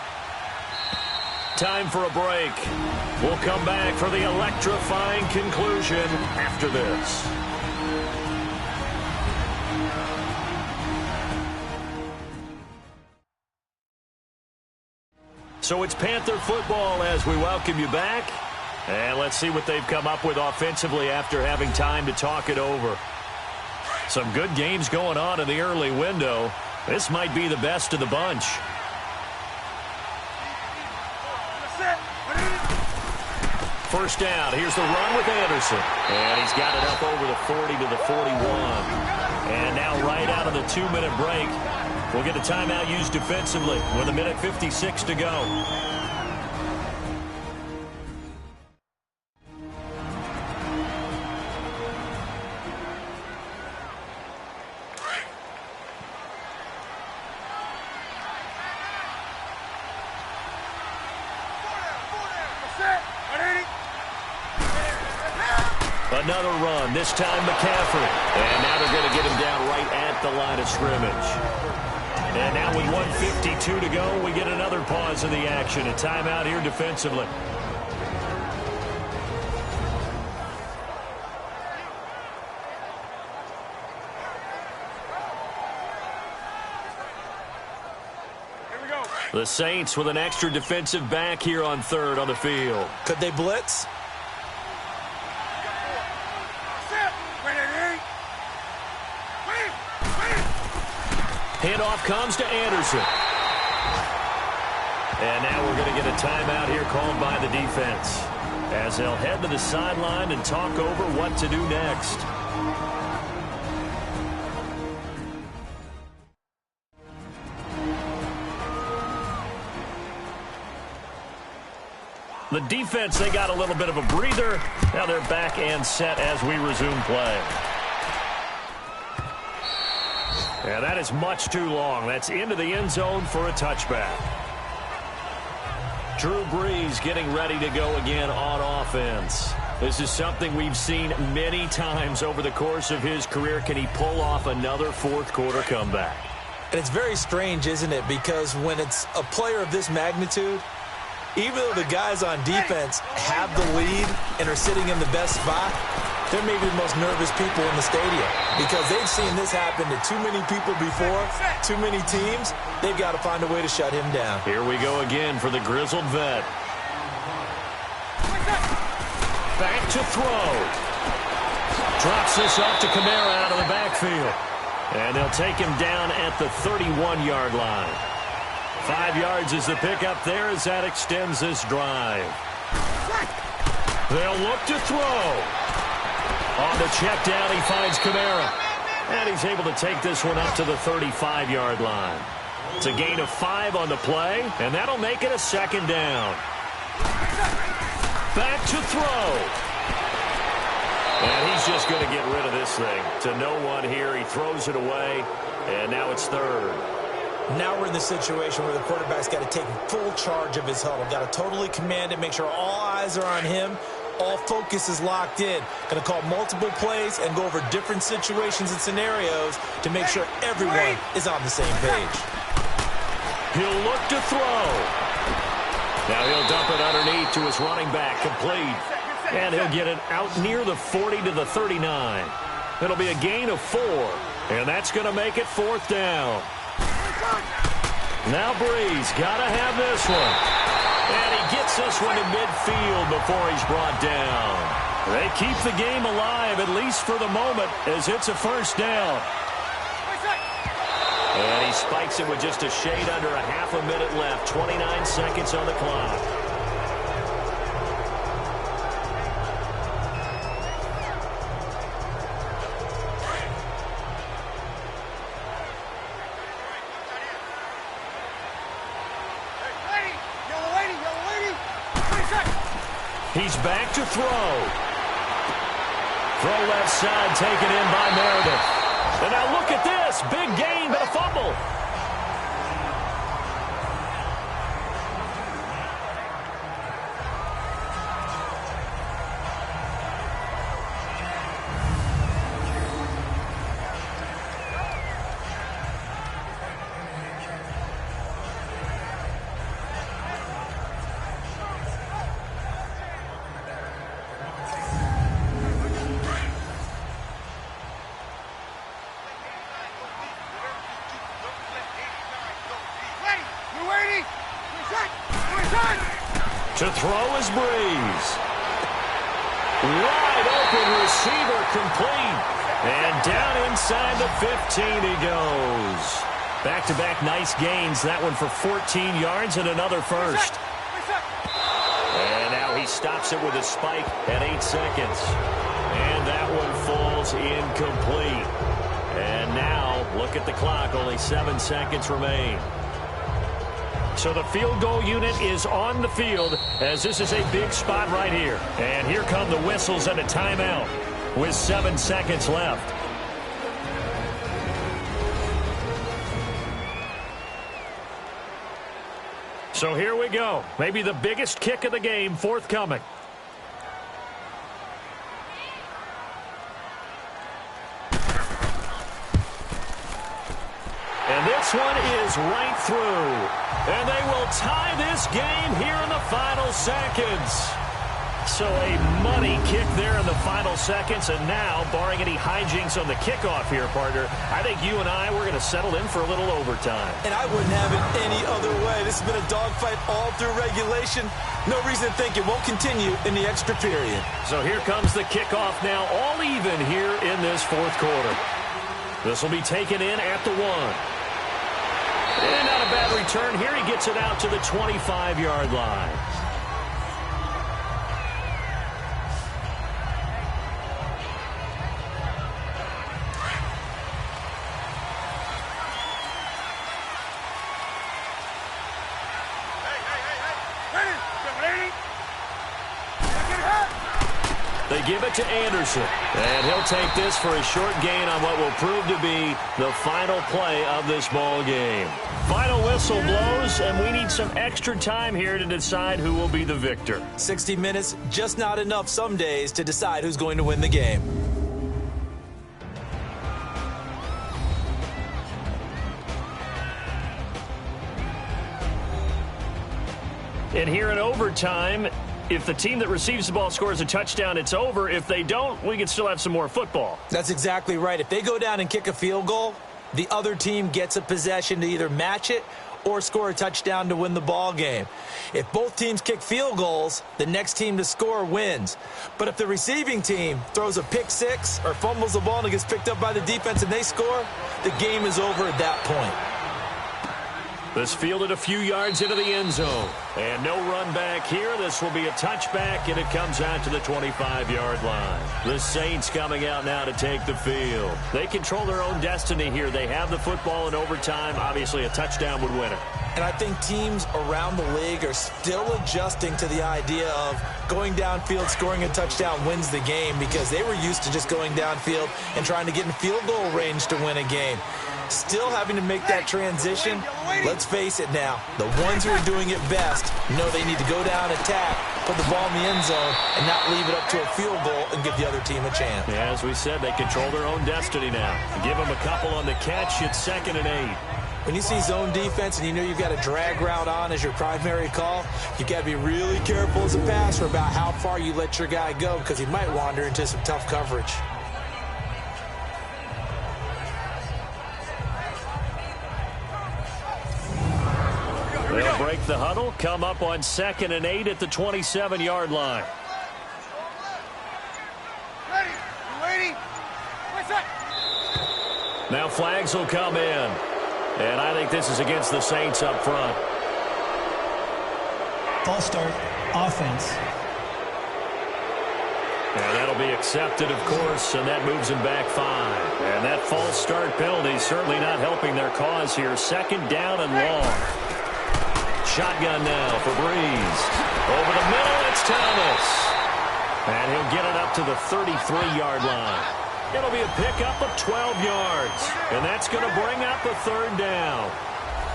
[SPEAKER 2] Time for a break. We'll come back for the electrifying conclusion after this. So it's Panther football as we welcome you back. And let's see what they've come up with offensively after having time to talk it over. Some good games going on in the early window. This might be the best of the bunch. First down. Here's the run with Anderson. And he's got it up over the 40 to the 41. And now right out of the 2-minute break, we'll get a timeout used defensively with 1:56 to go. Another run, this time McCaffrey. And now they're going to get him down right at the line of scrimmage. And now with 1:52 to go, we get another pause in the action. A timeout here defensively.
[SPEAKER 5] Here we go.
[SPEAKER 2] The Saints with an extra defensive back here on 3rd on the field.
[SPEAKER 3] Could they blitz?
[SPEAKER 2] Handoff comes to Anderson. And now we're going to get a timeout here called by the defense as they'll head to the sideline and talk over what to do next. The defense, they got a little bit of a breather. Now they're back and set as we resume play. And that is much too long. That's into the end zone for a touchback. Drew Brees getting ready to go again on offense. This is something we've seen many times over the course of his career. Can he pull off another fourth quarter comeback?
[SPEAKER 3] And it's very strange, isn't it? Because when it's a player of this magnitude, even though the guys on defense have the lead and are sitting in the best spot, they're maybe the most nervous people in the stadium because they've seen this happen to too many people before, too many teams. They've got to find a way to shut him down.
[SPEAKER 2] Here we go again for the grizzled vet. Back to throw. Drops this off to Kamara out of the backfield. And they'll take him down at the 31-yard line. 5 yards is the pickup there as that extends this drive. They'll look to throw. On the check down, he finds Kamara. And he's able to take this one up to the 35-yard line. It's a gain of 5 on the play, and that'll make it a second down. Back to throw. And he's just going to get rid of this thing. To no one here, he throws it away, and now it's third.
[SPEAKER 3] Now we're in the situation where the quarterback's got to take full charge of his huddle. Got to totally command it, make sure all eyes are on him. All focus is locked in. Going to call multiple plays and go over different situations and scenarios to make sure everyone is on the same page.
[SPEAKER 2] He'll look to throw. Now he'll dump it underneath to his running back, complete. And he'll get it out near the 40 to the 39. It'll be a gain of 4. And that's going to make it 4th down. Now Breeze got to have this one. And he gets this one to midfield before he's brought down. They keep the game alive, at least for the moment, as it's a first down. And he spikes it with just a shade under a half a minute left. 29 seconds on the clock. He's back to throw. Throw left side, taken in by Meredith. And now look at this. Big gain, but a fumble. To throw is Breeze. Wide open receiver complete. And down inside the 15 he goes. Back-to-back nice gains. That one for 14 yards and another first. And now he stops it with a spike at 8 seconds. And that one falls incomplete. And now, look at the clock. Only 7 seconds remain. So the field goal unit is on the field as this is a big spot right here. And here come the whistles and a timeout with 7 seconds left. So here we go. Maybe the biggest kick of the game forthcoming. And this one is right through. And they will tie this game here in the final seconds. So a money kick there in the final seconds. And now, barring any hijinks on the kickoff here, partner, I think you and I, we're going to settle in for a little overtime.
[SPEAKER 3] And I wouldn't have it any other way. This has been a dogfight all through regulation. No reason to think it won't continue in the extra period.
[SPEAKER 2] So here comes the kickoff now, all even here in this fourth quarter. This will be taken in at the 1. And not a bad return. Here he gets it out to the 25-yard line. They give it to Anderson. And he'll take this for a short gain on what will prove to be the final play of this ball game. Final whistle blows, and we need some extra time here to decide who will be the victor.
[SPEAKER 3] 60 minutes, just not enough some days to decide who's going to win the game.
[SPEAKER 2] And here in overtime, if the team that receives the ball scores a touchdown, it's over. If they don't, we can still have some more football.
[SPEAKER 3] That's exactly right. If they go down and kick a field goal, the other team gets a possession to either match it or score a touchdown to win the ball game. If both teams kick field goals, the next team to score wins. But if the receiving team throws a pick six or fumbles the ball and it gets picked up by the defense and they score, the game is over at that point.
[SPEAKER 2] This fielded a few yards into the end zone. And no run back here. This will be a touchback, and it comes out to the 25-yard line. The Saints coming out now to take the field. They control their own destiny here. They have the football in overtime. Obviously, a touchdown would win it.
[SPEAKER 3] And I think teams around the league are still adjusting to the idea of going downfield, scoring a touchdown wins the game, because they were used to just going downfield and trying to get in field goal range to win a game. Still having to make that transition. Let's face it now, the ones who are doing it best know they need to go down, attack, put the ball in the end zone, and not leave it up to a field goal and give the other team a chance.
[SPEAKER 2] Yeah, as we said, they control their own destiny now. Give them a couple on the catch. It's 2nd and 8.
[SPEAKER 3] When you see zone defense and you know you've got a drag route on as your primary call, you've got to be really careful as a passer about how far you let your guy go, because he might wander into some tough coverage.
[SPEAKER 2] They'll break the huddle, come up on 2nd and 8 at the 27-yard line.
[SPEAKER 5] Ready? You waiting? What's that?
[SPEAKER 2] Now flags will come in. And I think this is against the Saints up front.
[SPEAKER 4] False start, offense.
[SPEAKER 2] And that'll be accepted, of course, and that moves them back 5. And that false start penalty certainly not helping their cause here. 2nd down and long. Shotgun now for Breeze. Over the middle, it's Thomas. And he'll get it up to the 33-yard line. It'll be a pickup of 12 yards. And that's going to bring up a 3rd down.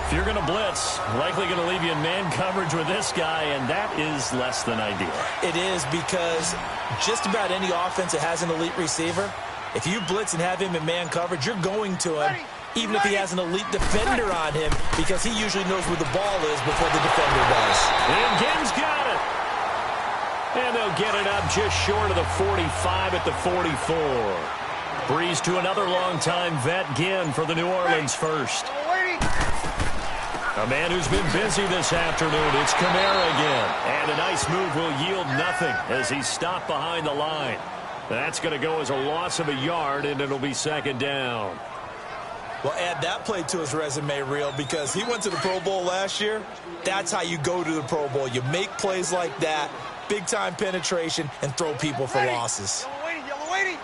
[SPEAKER 2] If you're going to blitz, likely going to leave you in man coverage with this guy, and that is less than ideal.
[SPEAKER 3] It is, because just about any offense that has an elite receiver, if you blitz and have him in man coverage, you're going to him, even if he has an elite defender on him, because he usually knows where the ball is before the defender does.
[SPEAKER 2] And Ginn's got it. And they'll get it up just short of the 45 at the 44. Breeze to another long-time vet, Ginn, for the New Orleans first. A man who's been busy this afternoon. It's Kamara again. And a nice move will yield nothing as he's stopped behind the line. That's going to go as a loss of a yard, and it'll be 2nd down.
[SPEAKER 3] Well, add that play to his resume reel, because he went to the Pro Bowl last year. That's how you go to the Pro Bowl. You make plays like that, big-time penetration, and throw people for losses.
[SPEAKER 5] Yellow waiting.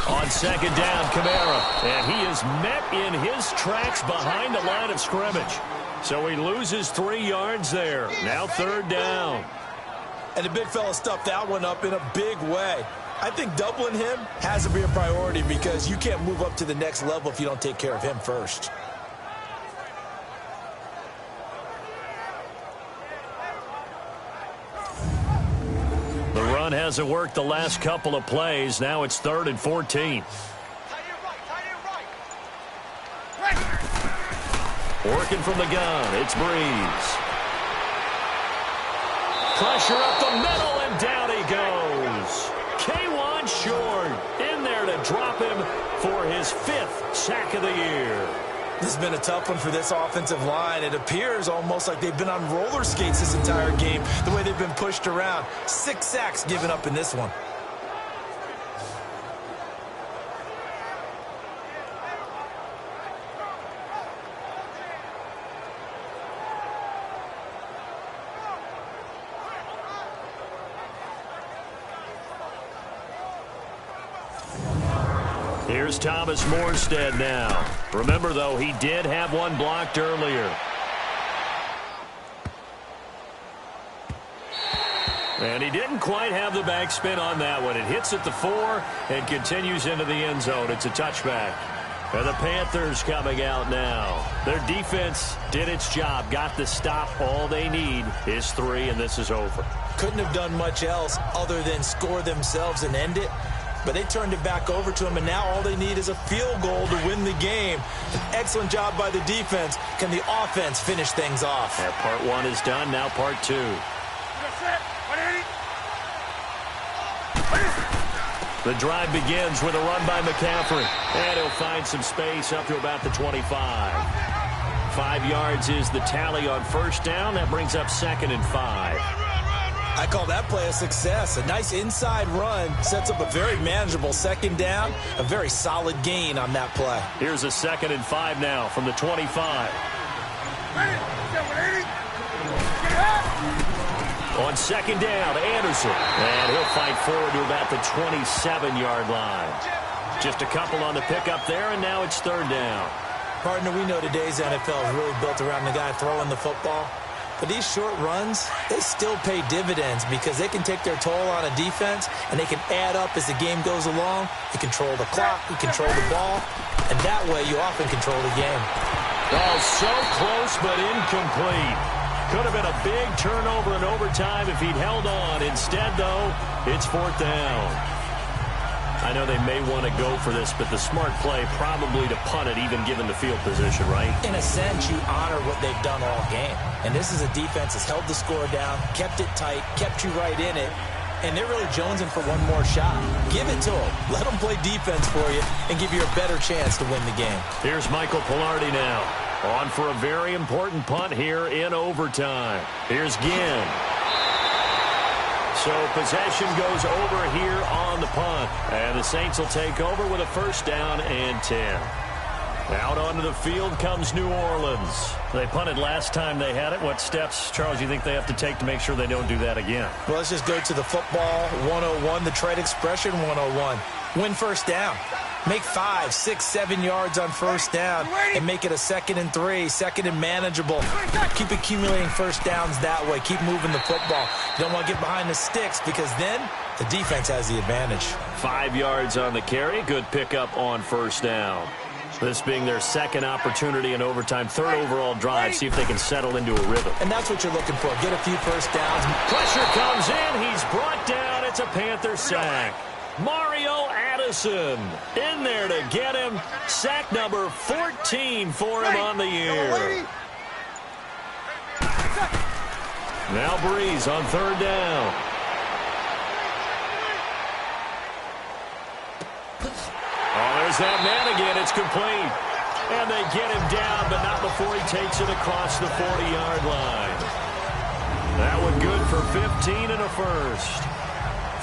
[SPEAKER 2] On 2nd down, Kamara. And he is met in his tracks behind the line of scrimmage. So he loses 3 yards there. Now 3rd down.
[SPEAKER 3] And the big fella stuffed that one up in a big way. I think doubling him has to be a priority, because you can't move up to the next level if you don't take care of him first.
[SPEAKER 2] The run hasn't worked the last couple of plays. Now it's 3rd and 14. Working from the gun, it's Breeze. Pressure up the middle, and down he goes. K1 short in there to drop him for his 5th sack of the year.
[SPEAKER 3] This has been a tough one for this offensive line. It appears almost like they've been on roller skates this entire game, the way they've been pushed around. 6 sacks given up in this one.
[SPEAKER 2] Here's Thomas Morstead now. Remember, though, he did have one blocked earlier. And he didn't quite have the backspin on that one. It hits at the 4 and continues into the end zone. It's a touchback. And the Panthers coming out now. Their defense did its job, got the stop. All they need is 3, and this is over.
[SPEAKER 3] Couldn't have done much else other than score themselves and end it. But they turned it back over to him, and now all they need is a field goal to win the game. An excellent job by the defense. Can the offense finish things off?
[SPEAKER 2] Yeah, part 1 is done. Now part 2. The drive begins with a run by McCaffrey. And he'll find some space up to about the 25. 5 yards is the tally on first down. That brings up 2nd and 5.
[SPEAKER 3] I call that play a success. A nice inside run sets up a very manageable 2nd down. A very solid gain on that play.
[SPEAKER 2] Here's a 2nd and 5 now from the 25. On 2nd down, Anderson. And he'll fight forward to about the 27-yard line. Just a couple on the pickup there, and now it's 3rd down.
[SPEAKER 3] Partner, we know today's NFL is really built around the guy throwing the football. But these short runs, they still pay dividends because they can take their toll on a defense, and they can add up as the game goes along. You control the clock, you control the ball, and that way you often control the game.
[SPEAKER 2] Oh, so close but incomplete. Could have been a big turnover in overtime if he'd held on. Instead, though, it's 4th down. I know they may want to go for this, but the smart play probably to punt it, even given the field position, right?
[SPEAKER 3] In a sense, you honor what they've done all game. And this is a defense that's held the score down, kept it tight, kept you right in it, and they're really jonesing for one more shot. Give it to them. Let them play defense for you and give you a better chance to win the game.
[SPEAKER 2] Here's Michael Pilardi now. On for a very important punt here in overtime. Here's Ginn. So possession goes over here on the punt. And the Saints will take over with a 1st down and 10. Out onto the field comes New Orleans. They punted last time they had it. What steps, Charles, you think they have to take to make sure they don't do that again?
[SPEAKER 3] Well, let's just go to the football 101, the trade expression 101. Win 1st down. Make 5, 6, 7 yards on 1st down and make it a 2nd and 3, 2nd and manageable. Keep accumulating 1st downs that way. Keep moving the football. You don't want to get behind the sticks because then the defense has the advantage.
[SPEAKER 2] 5 yards on the carry. Good pickup on 1st down. This being their 2nd opportunity in overtime, 3rd overall drive. See if they can settle into a rhythm.
[SPEAKER 3] And that's what you're looking for. Get a few 1st downs.
[SPEAKER 2] Pressure comes in. He's brought down. It's a Panther sack. Mario Addison in there to get him. Sack number 14 for him on the year. Now Breeze on 3rd down. Oh, there's that man again. It's complete. And they get him down, but not before he takes it across the 40-yard line. That one good for 15 and a 1st.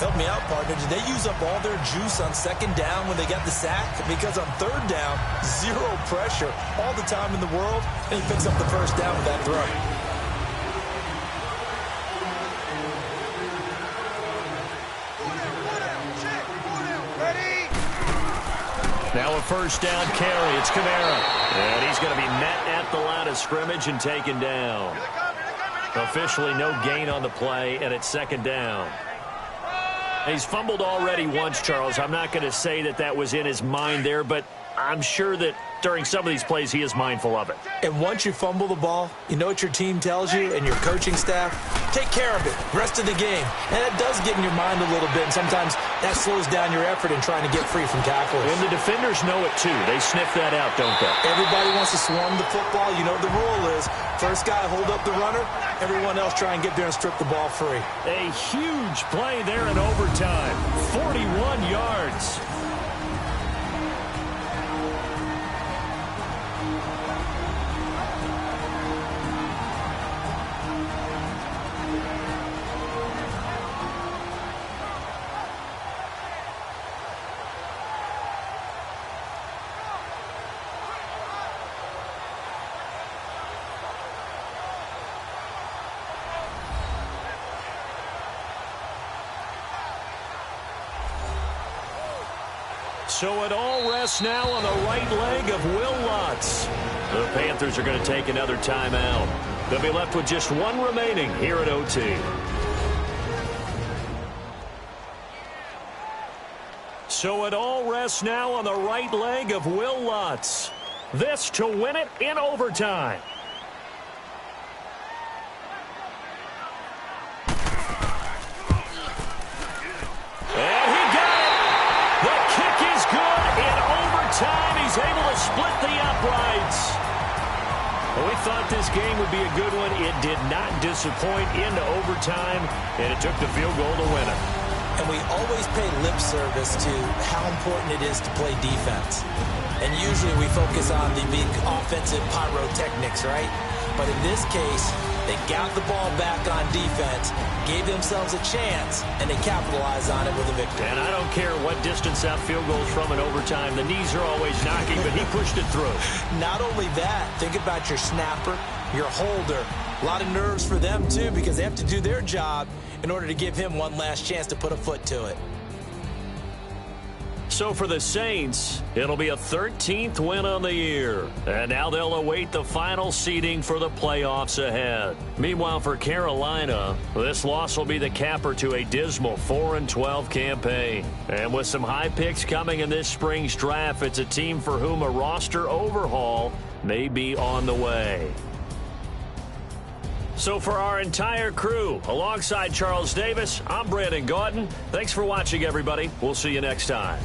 [SPEAKER 3] Help me out, partner. Did they use up all their juice on 2nd down when they got the sack? Because on 3rd down, 0 pressure all the time in the world, and he picks up the 1st down with that throw.
[SPEAKER 2] Now a 1st down carry. It's Kamara. And he's going to be met at the line of scrimmage and taken down. Officially no gain on the play, and it's 2nd down. He's fumbled already once, Charles. I'm not going to say that that was in his mind there, but I'm sure that during some of these plays he is mindful of it.
[SPEAKER 3] And once you fumble the ball, you know what your team tells you and your coaching staff? Take care of it. Rest of the game. And it does get in your mind a little bit, and sometimes that slows down your effort in trying to get free from tackles.
[SPEAKER 2] And the defenders know it, too. They sniff that out, don't they?
[SPEAKER 3] Everybody wants to swarm the football. You know what the rule is. First guy hold up the runner. Everyone else try and get there and strip the ball free.
[SPEAKER 2] A huge play there in overtime. 41 yards. So it all rests now on the right leg of Will Lutz. The Panthers are going to take another timeout. They'll be left with just one remaining here at OT. So it all rests now on the right leg of Will Lutz. This to win it in overtime. He's able to split the uprights. Well, we thought this game would be a good one. It did not disappoint into overtime, and it took the field goal to win it.
[SPEAKER 3] And we always pay lip service to how important it is to play defense. And usually we focus on the big offensive pyrotechnics, right? But in this case, they got the ball back on defense, gave themselves a chance, and they capitalized on it with a victory.
[SPEAKER 2] And I don't care what distance that field goes from in overtime. The knees are always knocking, but he pushed it through.
[SPEAKER 3] Not only that, think about your snapper, your holder. A lot of nerves for them, too, because they have to do their job in order to give him one last chance to put a foot to it.
[SPEAKER 2] So for the Saints, it'll be a 13th win on the year. And now they'll await the final seeding for the playoffs ahead. Meanwhile, for Carolina, this loss will be the capper to a dismal 4-12 campaign. And with some high picks coming in this spring's draft, it's a team for whom a roster overhaul may be on the way. So for our entire crew, alongside Charles Davis, I'm Brandon Gaudin. Thanks for watching, everybody. We'll see you next time.